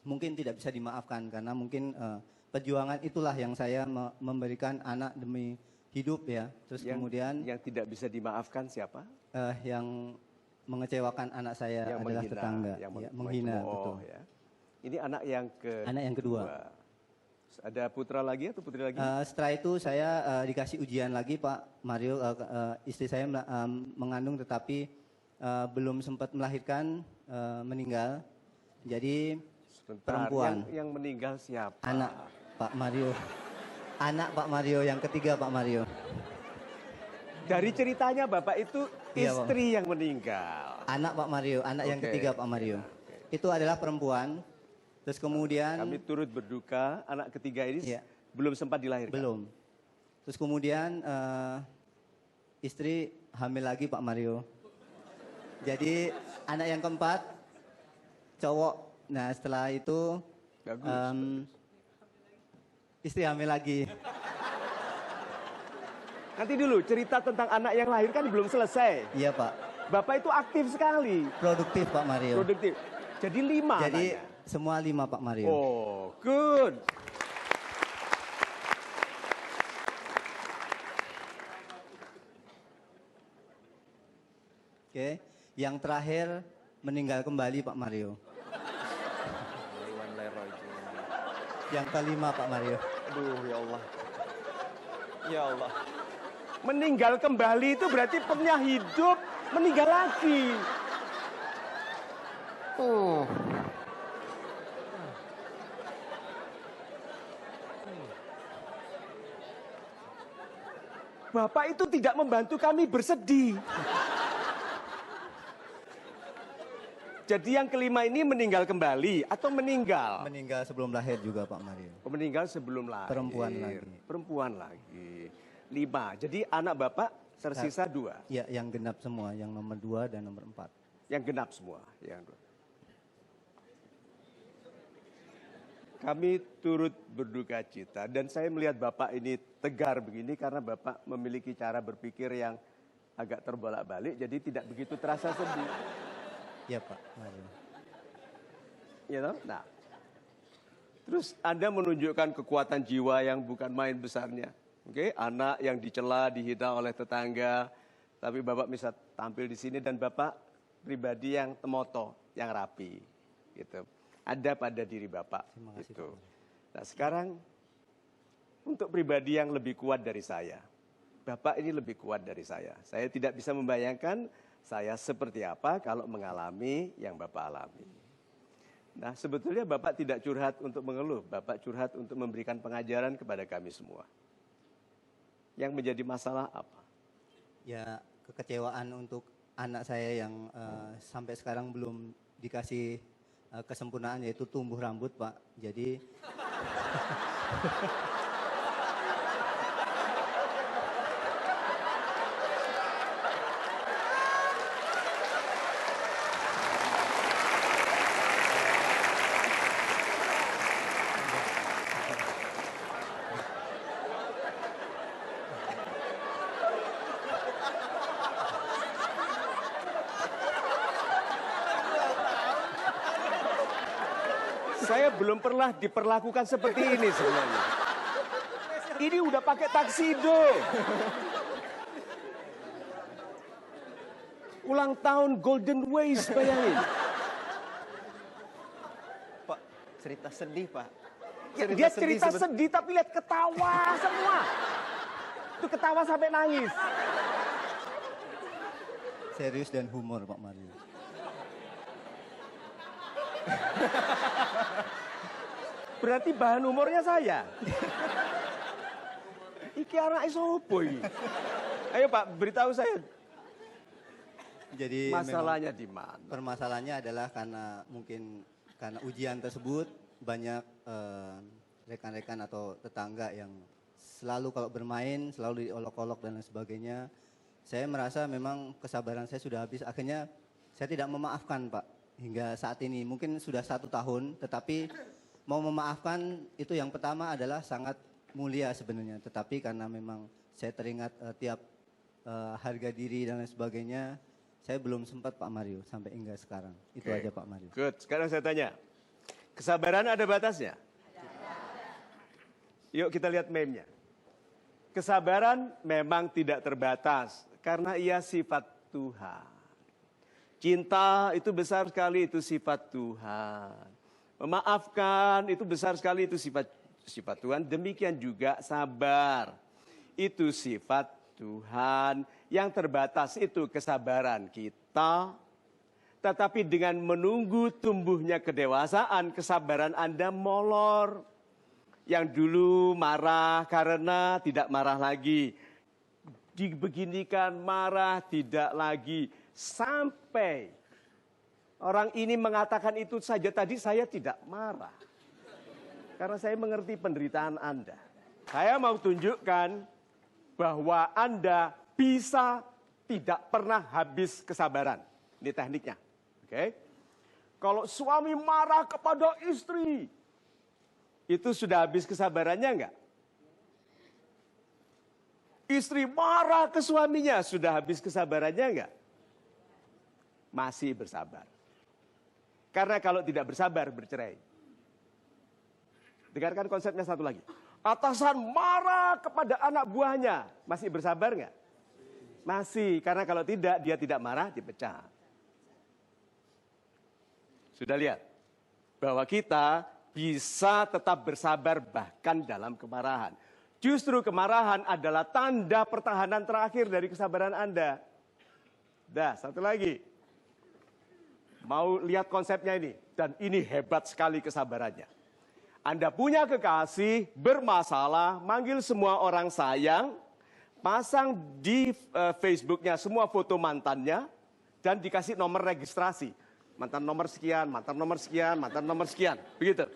mungkin tidak bisa dimaafkan. Karena mungkin perjuangan itulah yang saya memberikan anak demi hidup ya. Terus kemudian yang tidak bisa dimaafkan siapa? yang mengecewakan anak saya Yang adalah menghina, tetangga, yang menghina mencemooh, betul. ya. Ini anak yang kedua. Ada putra lagi atau putri lagi? Setelah itu saya dikasih ujian lagi Pak Mario, istri saya mengandung tetapi belum sempat melahirkan, meninggal. Jadi Sebentar, perempuan. Yang meninggal siapa? Anak Pak Mario. Anak Pak Mario yang ketiga Pak Mario. Dari ceritanya Bapak itu Iya, Pak. Istri yang meninggal. Anak Pak Mario, anak yang Oke. ketiga Pak Mario. Itu adalah perempuan. Terus kemudian Kami turut berduka, anak ketiga ini Iya. belum sempat dilahirkan. belum. Terus kemudian istri hamil lagi Pak Mario. Jadi anak yang keempat cowok. Nah setelah itu Bagus. istri hamil lagi. Nanti dulu, cerita tentang anak yang lahir kan belum selesai. Iya Pak. Bapak itu aktif sekali, Produktif Pak Mario. produktif. Jadi 5 Jadi anaknya. semua 5 Pak Mario. Oh, good. Oke. Yang terakhir meninggal kembali Pak Mario. Yang kelima Pak Mario. Aduh, ya Allah. Ya Allah. Meninggal kembali itu berarti pernah hidup, meninggal lagi. Bapak itu tidak membantu kami bersedih. Jadi yang kelima ini meninggal kembali atau meninggal? Meninggal sebelum lahir juga Pak Mario. Meninggal sebelum lahir. Perempuan lagi. Perempuan lagi. 5. Jadi anak Bapak tersisa 2. Ya, yang genap semua, yang nomor 2 dan nomor 4. Yang genap semua. Yang 2. Kami turut berduka cita dan saya melihat Bapak ini tegar begini karena Bapak memiliki cara berpikir yang agak terbolak-balik jadi tidak begitu terasa sedih. Ya Pak Mario. Ya toh? Nah, terus Anda menunjukkan kekuatan jiwa yang bukan main besarnya. Oke, anak yang dicela, dihina oleh tetangga, tapi Bapak bisa tampil di sini dan Bapak pribadi yang temoto, yang rapi, gitu. Ada pada diri Bapak. Terima kasih, Gitu. Pak. Nah sekarang untuk pribadi yang lebih kuat dari saya, Bapak ini lebih kuat dari saya. Saya tidak bisa membayangkan saya seperti apa kalau mengalami yang Bapak alami. Nah sebetulnya Bapak tidak curhat untuk mengeluh, Bapak curhat untuk memberikan pengajaran kepada kami semua. Yang menjadi masalah apa? Ya kekecewaan untuk anak saya yang sampai sekarang belum dikasih kesempurnaan yaitu tumbuh rambut Pak. Jadi Saya belum pernah diperlakukan seperti ini sebenarnya. Ini udah pakai taksido. Ulang tahun Golden Ways, bayangin. Pak, cerita sedih, Pak. Dia cerita sedih tapi lihat ketawa semua. Itu ketawa sampai nangis. serius dan humor Pak Mario. Berarti bahan humornya saya. Iki anak sopo ini. Ayo Pak, beritahu saya Jadi masalahnya di mana. permasalahannya adalah karena mungkin karena ujian tersebut banyak rekan-rekan atau tetangga yang selalu kalau bermain selalu diolok-olok dan lain sebagainya. Saya merasa memang kesabaran saya sudah habis. Akhirnya saya tidak memaafkan Pak hingga saat ini. Mungkin sudah 1 tahun, tetapi mau memaafkan itu yang pertama adalah sangat mulia sebenarnya. Tetapi karena memang saya teringat tiap harga diri dan lain sebagainya, saya belum sempat Pak Mario sampai hingga sekarang. Itu Oke. aja Pak Mario. Good, sekarang saya tanya. Kesabaran ada batasnya? Yuk kita lihat meme-nya. Kesabaran memang tidak terbatas karena ia sifat Tuhan. Cinta itu besar sekali, itu sifat Tuhan. Memaafkan itu besar sekali, itu sifat Tuhan. Demikian juga sabar. Itu sifat Tuhan. Yang terbatas itu kesabaran kita. Tetapi dengan menunggu tumbuhnya kedewasaan, kesabaran Anda molor. Yang dulu marah karena tidak marah lagi. dibeginikan, marah, tidak lagi. Sampai orang ini mengatakan itu saja, tadi saya tidak marah. Karena saya mengerti penderitaan Anda. Saya mau tunjukkan bahwa Anda bisa tidak pernah habis kesabaran. Ini tekniknya. Oke? Kalau suami marah kepada istri, itu sudah habis kesabarannya enggak? Istri marah ke suaminya, sudah habis kesabarannya enggak? Masih bersabar. Karena kalau tidak bersabar, bercerai. Dengarkan konsepnya satu lagi. Atasan marah kepada anak buahnya, masih bersabar enggak? Masih, karena kalau tidak, dia tidak marah, dipecat. Sudah lihat? Bahwa kita bisa tetap bersabar bahkan dalam kemarahan. Justru kemarahan adalah tanda pertahanan terakhir dari kesabaran Anda. Dah, satu lagi. Mau lihat konsepnya ini. Dan ini hebat sekali kesabarannya. Anda punya kekasih, bermasalah, manggil semua orang sayang, pasang di Facebooknya semua foto mantannya, dan dikasih nomor registrasi. Mantan nomor sekian, mantan nomor sekian, mantan nomor sekian. Begitu.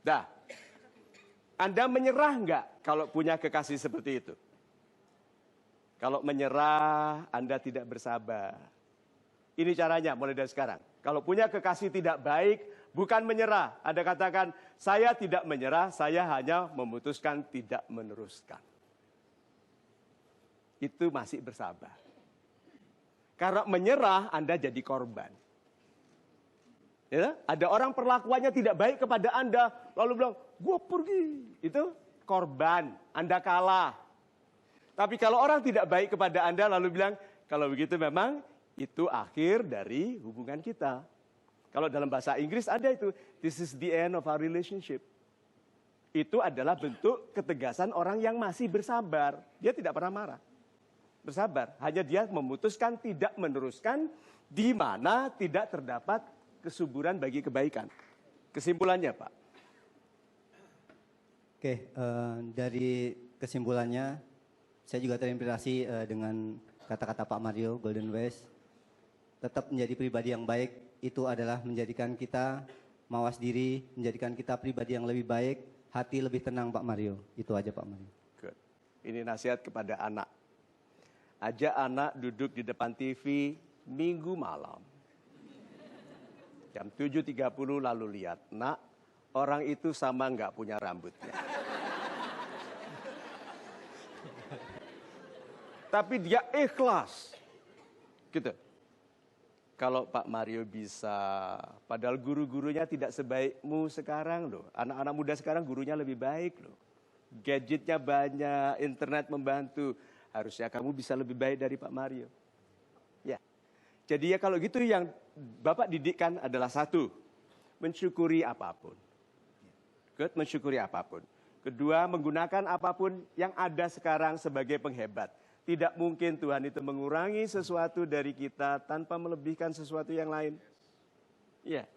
Dah. Anda menyerah enggak kalau punya kekasih seperti itu? Kalau menyerah, Anda tidak bersabar. Ini caranya mulai dari sekarang. Kalau punya kekasih tidak baik, bukan menyerah. Anda katakan, saya tidak menyerah, saya hanya memutuskan tidak meneruskan. Itu masih bersabar. Karena menyerah, Anda jadi korban. Ya, ada orang perlakuannya tidak baik kepada Anda, lalu bilang, gue pergi. Itu korban, Anda kalah. Tapi kalau orang tidak baik kepada Anda, lalu bilang, kalau begitu memang itu akhir dari hubungan kita. Kalau dalam bahasa Inggris ada itu, this is the end of our relationship. Itu adalah bentuk ketegasan orang yang masih bersabar. Dia tidak pernah marah. Bersabar, hanya dia memutuskan tidak meneruskan di mana tidak terdapat kesuburan bagi kebaikan. Kesimpulannya, Pak. Oke, dari kesimpulannya, saya juga terinspirasi dengan kata-kata Pak Mario, Golden West. Tetap menjadi pribadi yang baik, itu adalah menjadikan kita mawas diri, menjadikan kita pribadi yang lebih baik, hati lebih tenang, Pak Mario. Itu aja, Pak Mario. Good. Ini nasihat kepada anak. Ajak anak duduk di depan TV Minggu malam. Jam 7.30 lalu lihat, nak, orang itu sama nggak punya rambutnya. Tapi dia ikhlas. Gitu. Kalau Pak Mario bisa, padahal guru-gurunya tidak sebaikmu sekarang loh. Anak-anak muda sekarang gurunya lebih baik loh. Gadgetnya banyak, internet membantu. Harusnya kamu bisa lebih baik dari Pak Mario. Ya. Jadi ya kalau gitu yang Bapak didikkan adalah satu, mensyukuri apapun. Good, mensyukuri apapun. Kedua, menggunakan apapun yang ada sekarang sebagai penghebat. Tidak mungkin Tuhan itu mengurangi sesuatu dari kita tanpa melebihkan sesuatu yang lain. Ya,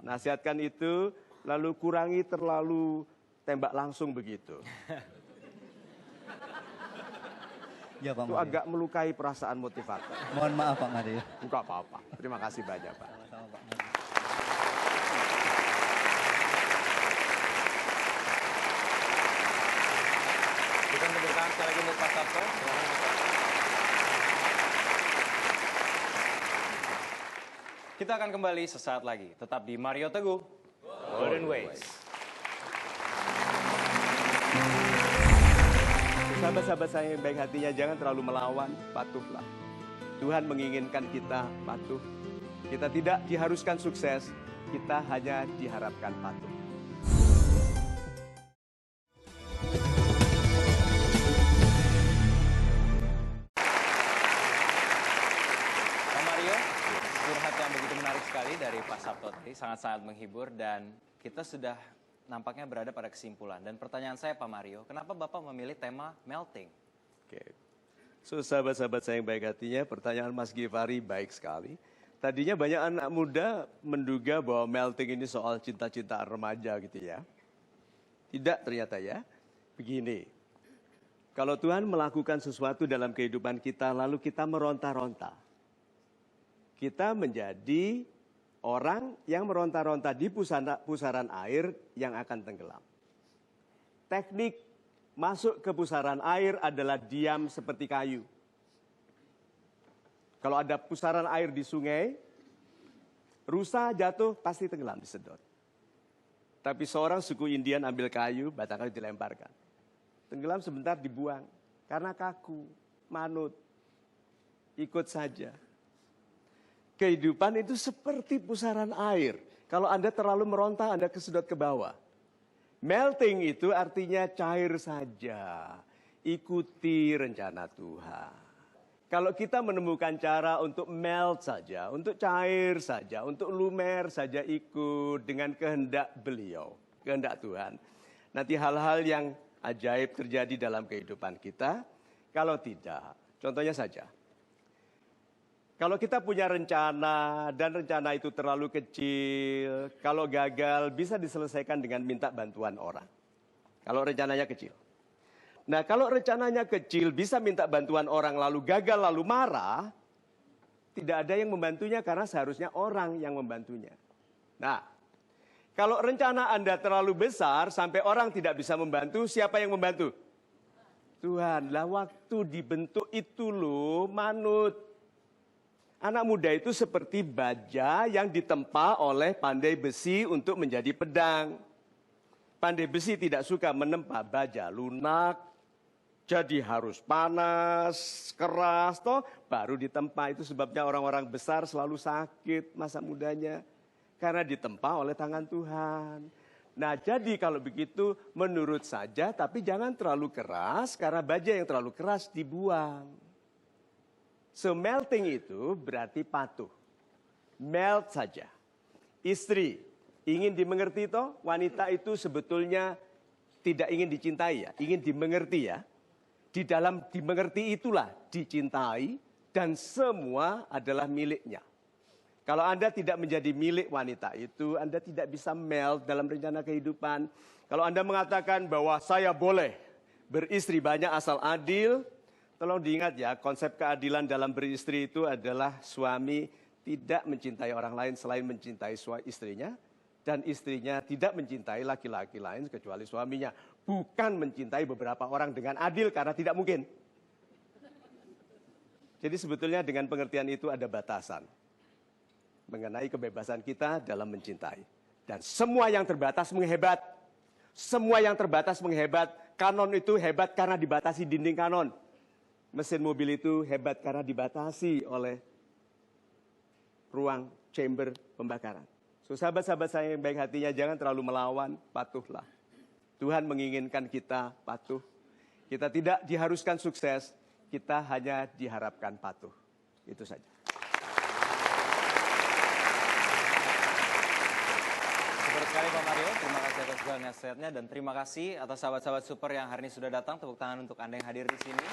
nasihatkan itu, lalu kurangi terlalu tembak langsung begitu. Ya, Pak Itu Mario. agak melukai perasaan motivator. Mohon maaf, Pak Mario. Enggak apa-apa. Terima kasih banyak, Pak. Sama-sama, Pak Mario. Kita tepuk tangan sekali lagi untuk Pak Sabto. Silakan, Pak Sabto. Kita akan kembali sesaat lagi. Tetap di Mario Teguh, Golden Ways. Sahabat-sahabat saya yang baik hatinya, jangan terlalu melawan, patuhlah. Tuhan menginginkan kita patuh. Kita tidak diharuskan sukses, kita hanya diharapkan patuh. Pak Mario, curhat yang begitu menarik sekali dari Pak Sabto tadi, sangat-sangat menghibur dan kita sudah nampaknya berada pada kesimpulan. Dan pertanyaan saya Pak Mario, kenapa Bapak memilih tema melting? Oke. So, sahabat-sahabat saya yang baik hatinya, pertanyaan Mas Givari baik sekali. Tadinya banyak anak muda menduga bahwa melting ini soal cinta-cintaan remaja gitu ya. Tidak ternyata ya. Begini, Kalau Tuhan melakukan sesuatu dalam kehidupan kita, lalu kita meronta-ronta. Kita menjadi orang yang meronta-ronta di pusaran air yang akan tenggelam. Teknik masuk ke pusaran air adalah diam seperti kayu. Kalau ada pusaran air di sungai, rusa jatuh pasti tenggelam, disedot. Tapi seorang suku Indian ambil kayu, batang kayu dilemparkan. Tenggelam sebentar dibuang, karena kaku, manut, ikut saja. Kehidupan itu seperti pusaran air. Kalau Anda terlalu meronta, Anda kesedot ke bawah. Melting itu artinya cair saja. Ikuti rencana Tuhan. Kalau kita menemukan cara untuk melt saja, untuk cair saja, untuk lumer saja ikut dengan kehendak beliau, kehendak Tuhan. Nanti hal-hal yang ajaib terjadi dalam kehidupan kita. Kalau tidak, contohnya saja. Kalau kita punya rencana dan rencana itu terlalu kecil, kalau gagal bisa diselesaikan dengan minta bantuan orang. Kalau rencananya kecil. Nah, kalau rencananya kecil bisa minta bantuan orang lalu gagal lalu marah, tidak ada yang membantunya karena seharusnya orang yang membantunya. Nah, kalau rencana Anda terlalu besar sampai orang tidak bisa membantu, siapa yang membantu? Tuhan. Lah waktu dibentuk itu loh manut. Anak muda itu seperti baja yang ditempa oleh pandai besi untuk menjadi pedang. Pandai besi tidak suka menempa baja lunak, jadi harus panas, keras, toh baru ditempa. Itu sebabnya orang-orang besar selalu sakit masa mudanya. Karena ditempa oleh tangan Tuhan. Nah jadi kalau begitu menurut saja, tapi jangan terlalu keras, karena baja yang terlalu keras dibuang. So melting itu berarti patuh. Melt saja. Istri, ingin dimengerti toh? Wanita itu sebetulnya tidak ingin dicintai ya, ingin dimengerti ya. Di dalam dimengerti itulah dicintai dan semua adalah miliknya. Kalau Anda tidak menjadi milik wanita itu, Anda tidak bisa melt dalam rencana kehidupan. Kalau Anda mengatakan bahwa saya boleh beristri banyak asal adil, tolong diingat ya, konsep keadilan dalam beristri itu adalah suami tidak mencintai orang lain selain mencintai istrinya. Dan istrinya tidak mencintai laki-laki lain kecuali suaminya. Bukan mencintai beberapa orang dengan adil karena tidak mungkin. Jadi sebetulnya dengan pengertian itu ada batasan. Mengenai kebebasan kita dalam mencintai. Dan semua yang terbatas menghebat. Semua yang terbatas menghebat. Kanon itu hebat karena dibatasi dinding kanon. Mesin mobil itu hebat karena dibatasi oleh ruang chamber pembakaran. So, sahabat-sahabat saya yang baik hatinya, jangan terlalu melawan, patuhlah. Tuhan menginginkan kita patuh. Kita tidak diharuskan sukses, kita hanya diharapkan patuh. Itu saja. Super sekali Pak Mario, terima kasih atas segala nasihatnya dan terima kasih atas sahabat-sahabat super yang hari ini sudah datang. Tepuk tangan untuk Anda yang hadir di sini.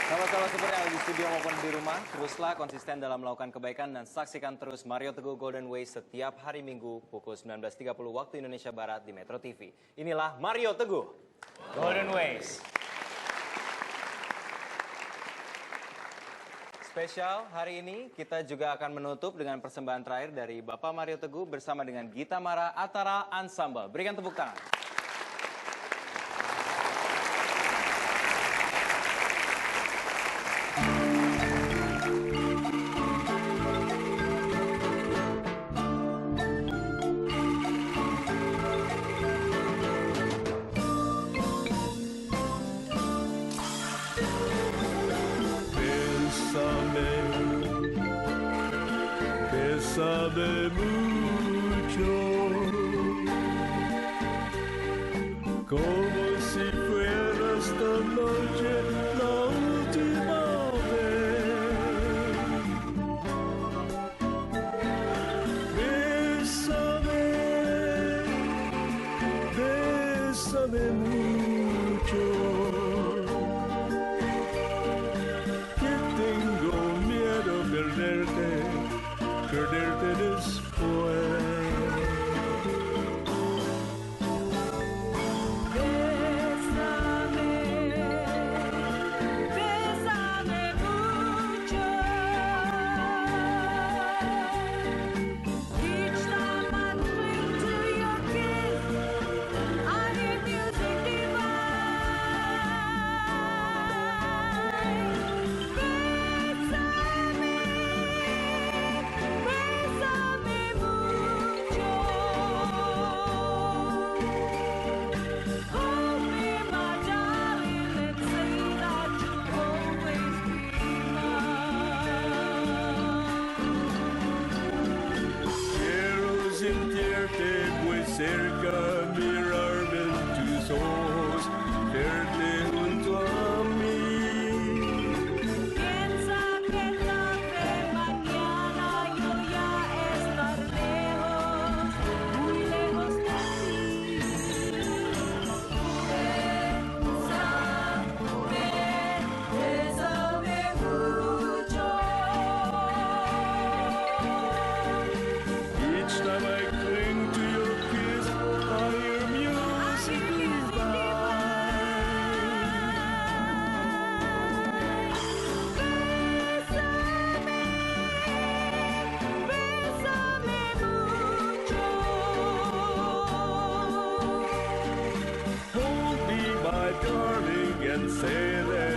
Sahabat-sahabat super yang ada di studio maupun di rumah, teruslah konsisten dalam melakukan kebaikan dan saksikan terus Mario Teguh Golden Ways setiap hari Minggu pukul 19.30 waktu Indonesia Barat di Metro TV. Inilah Mario Teguh Golden Ways. Spesial hari ini kita juga akan menutup dengan persembahan terakhir dari Bapak Mario Teguh bersama dengan Gita Mara Atara Ensemble. Berikan tepuk tangan. Bésame mucho, como si fuera esta noche la última vez. Bésame, bésame mucho, que tengo miedo perderte después. darling, and say that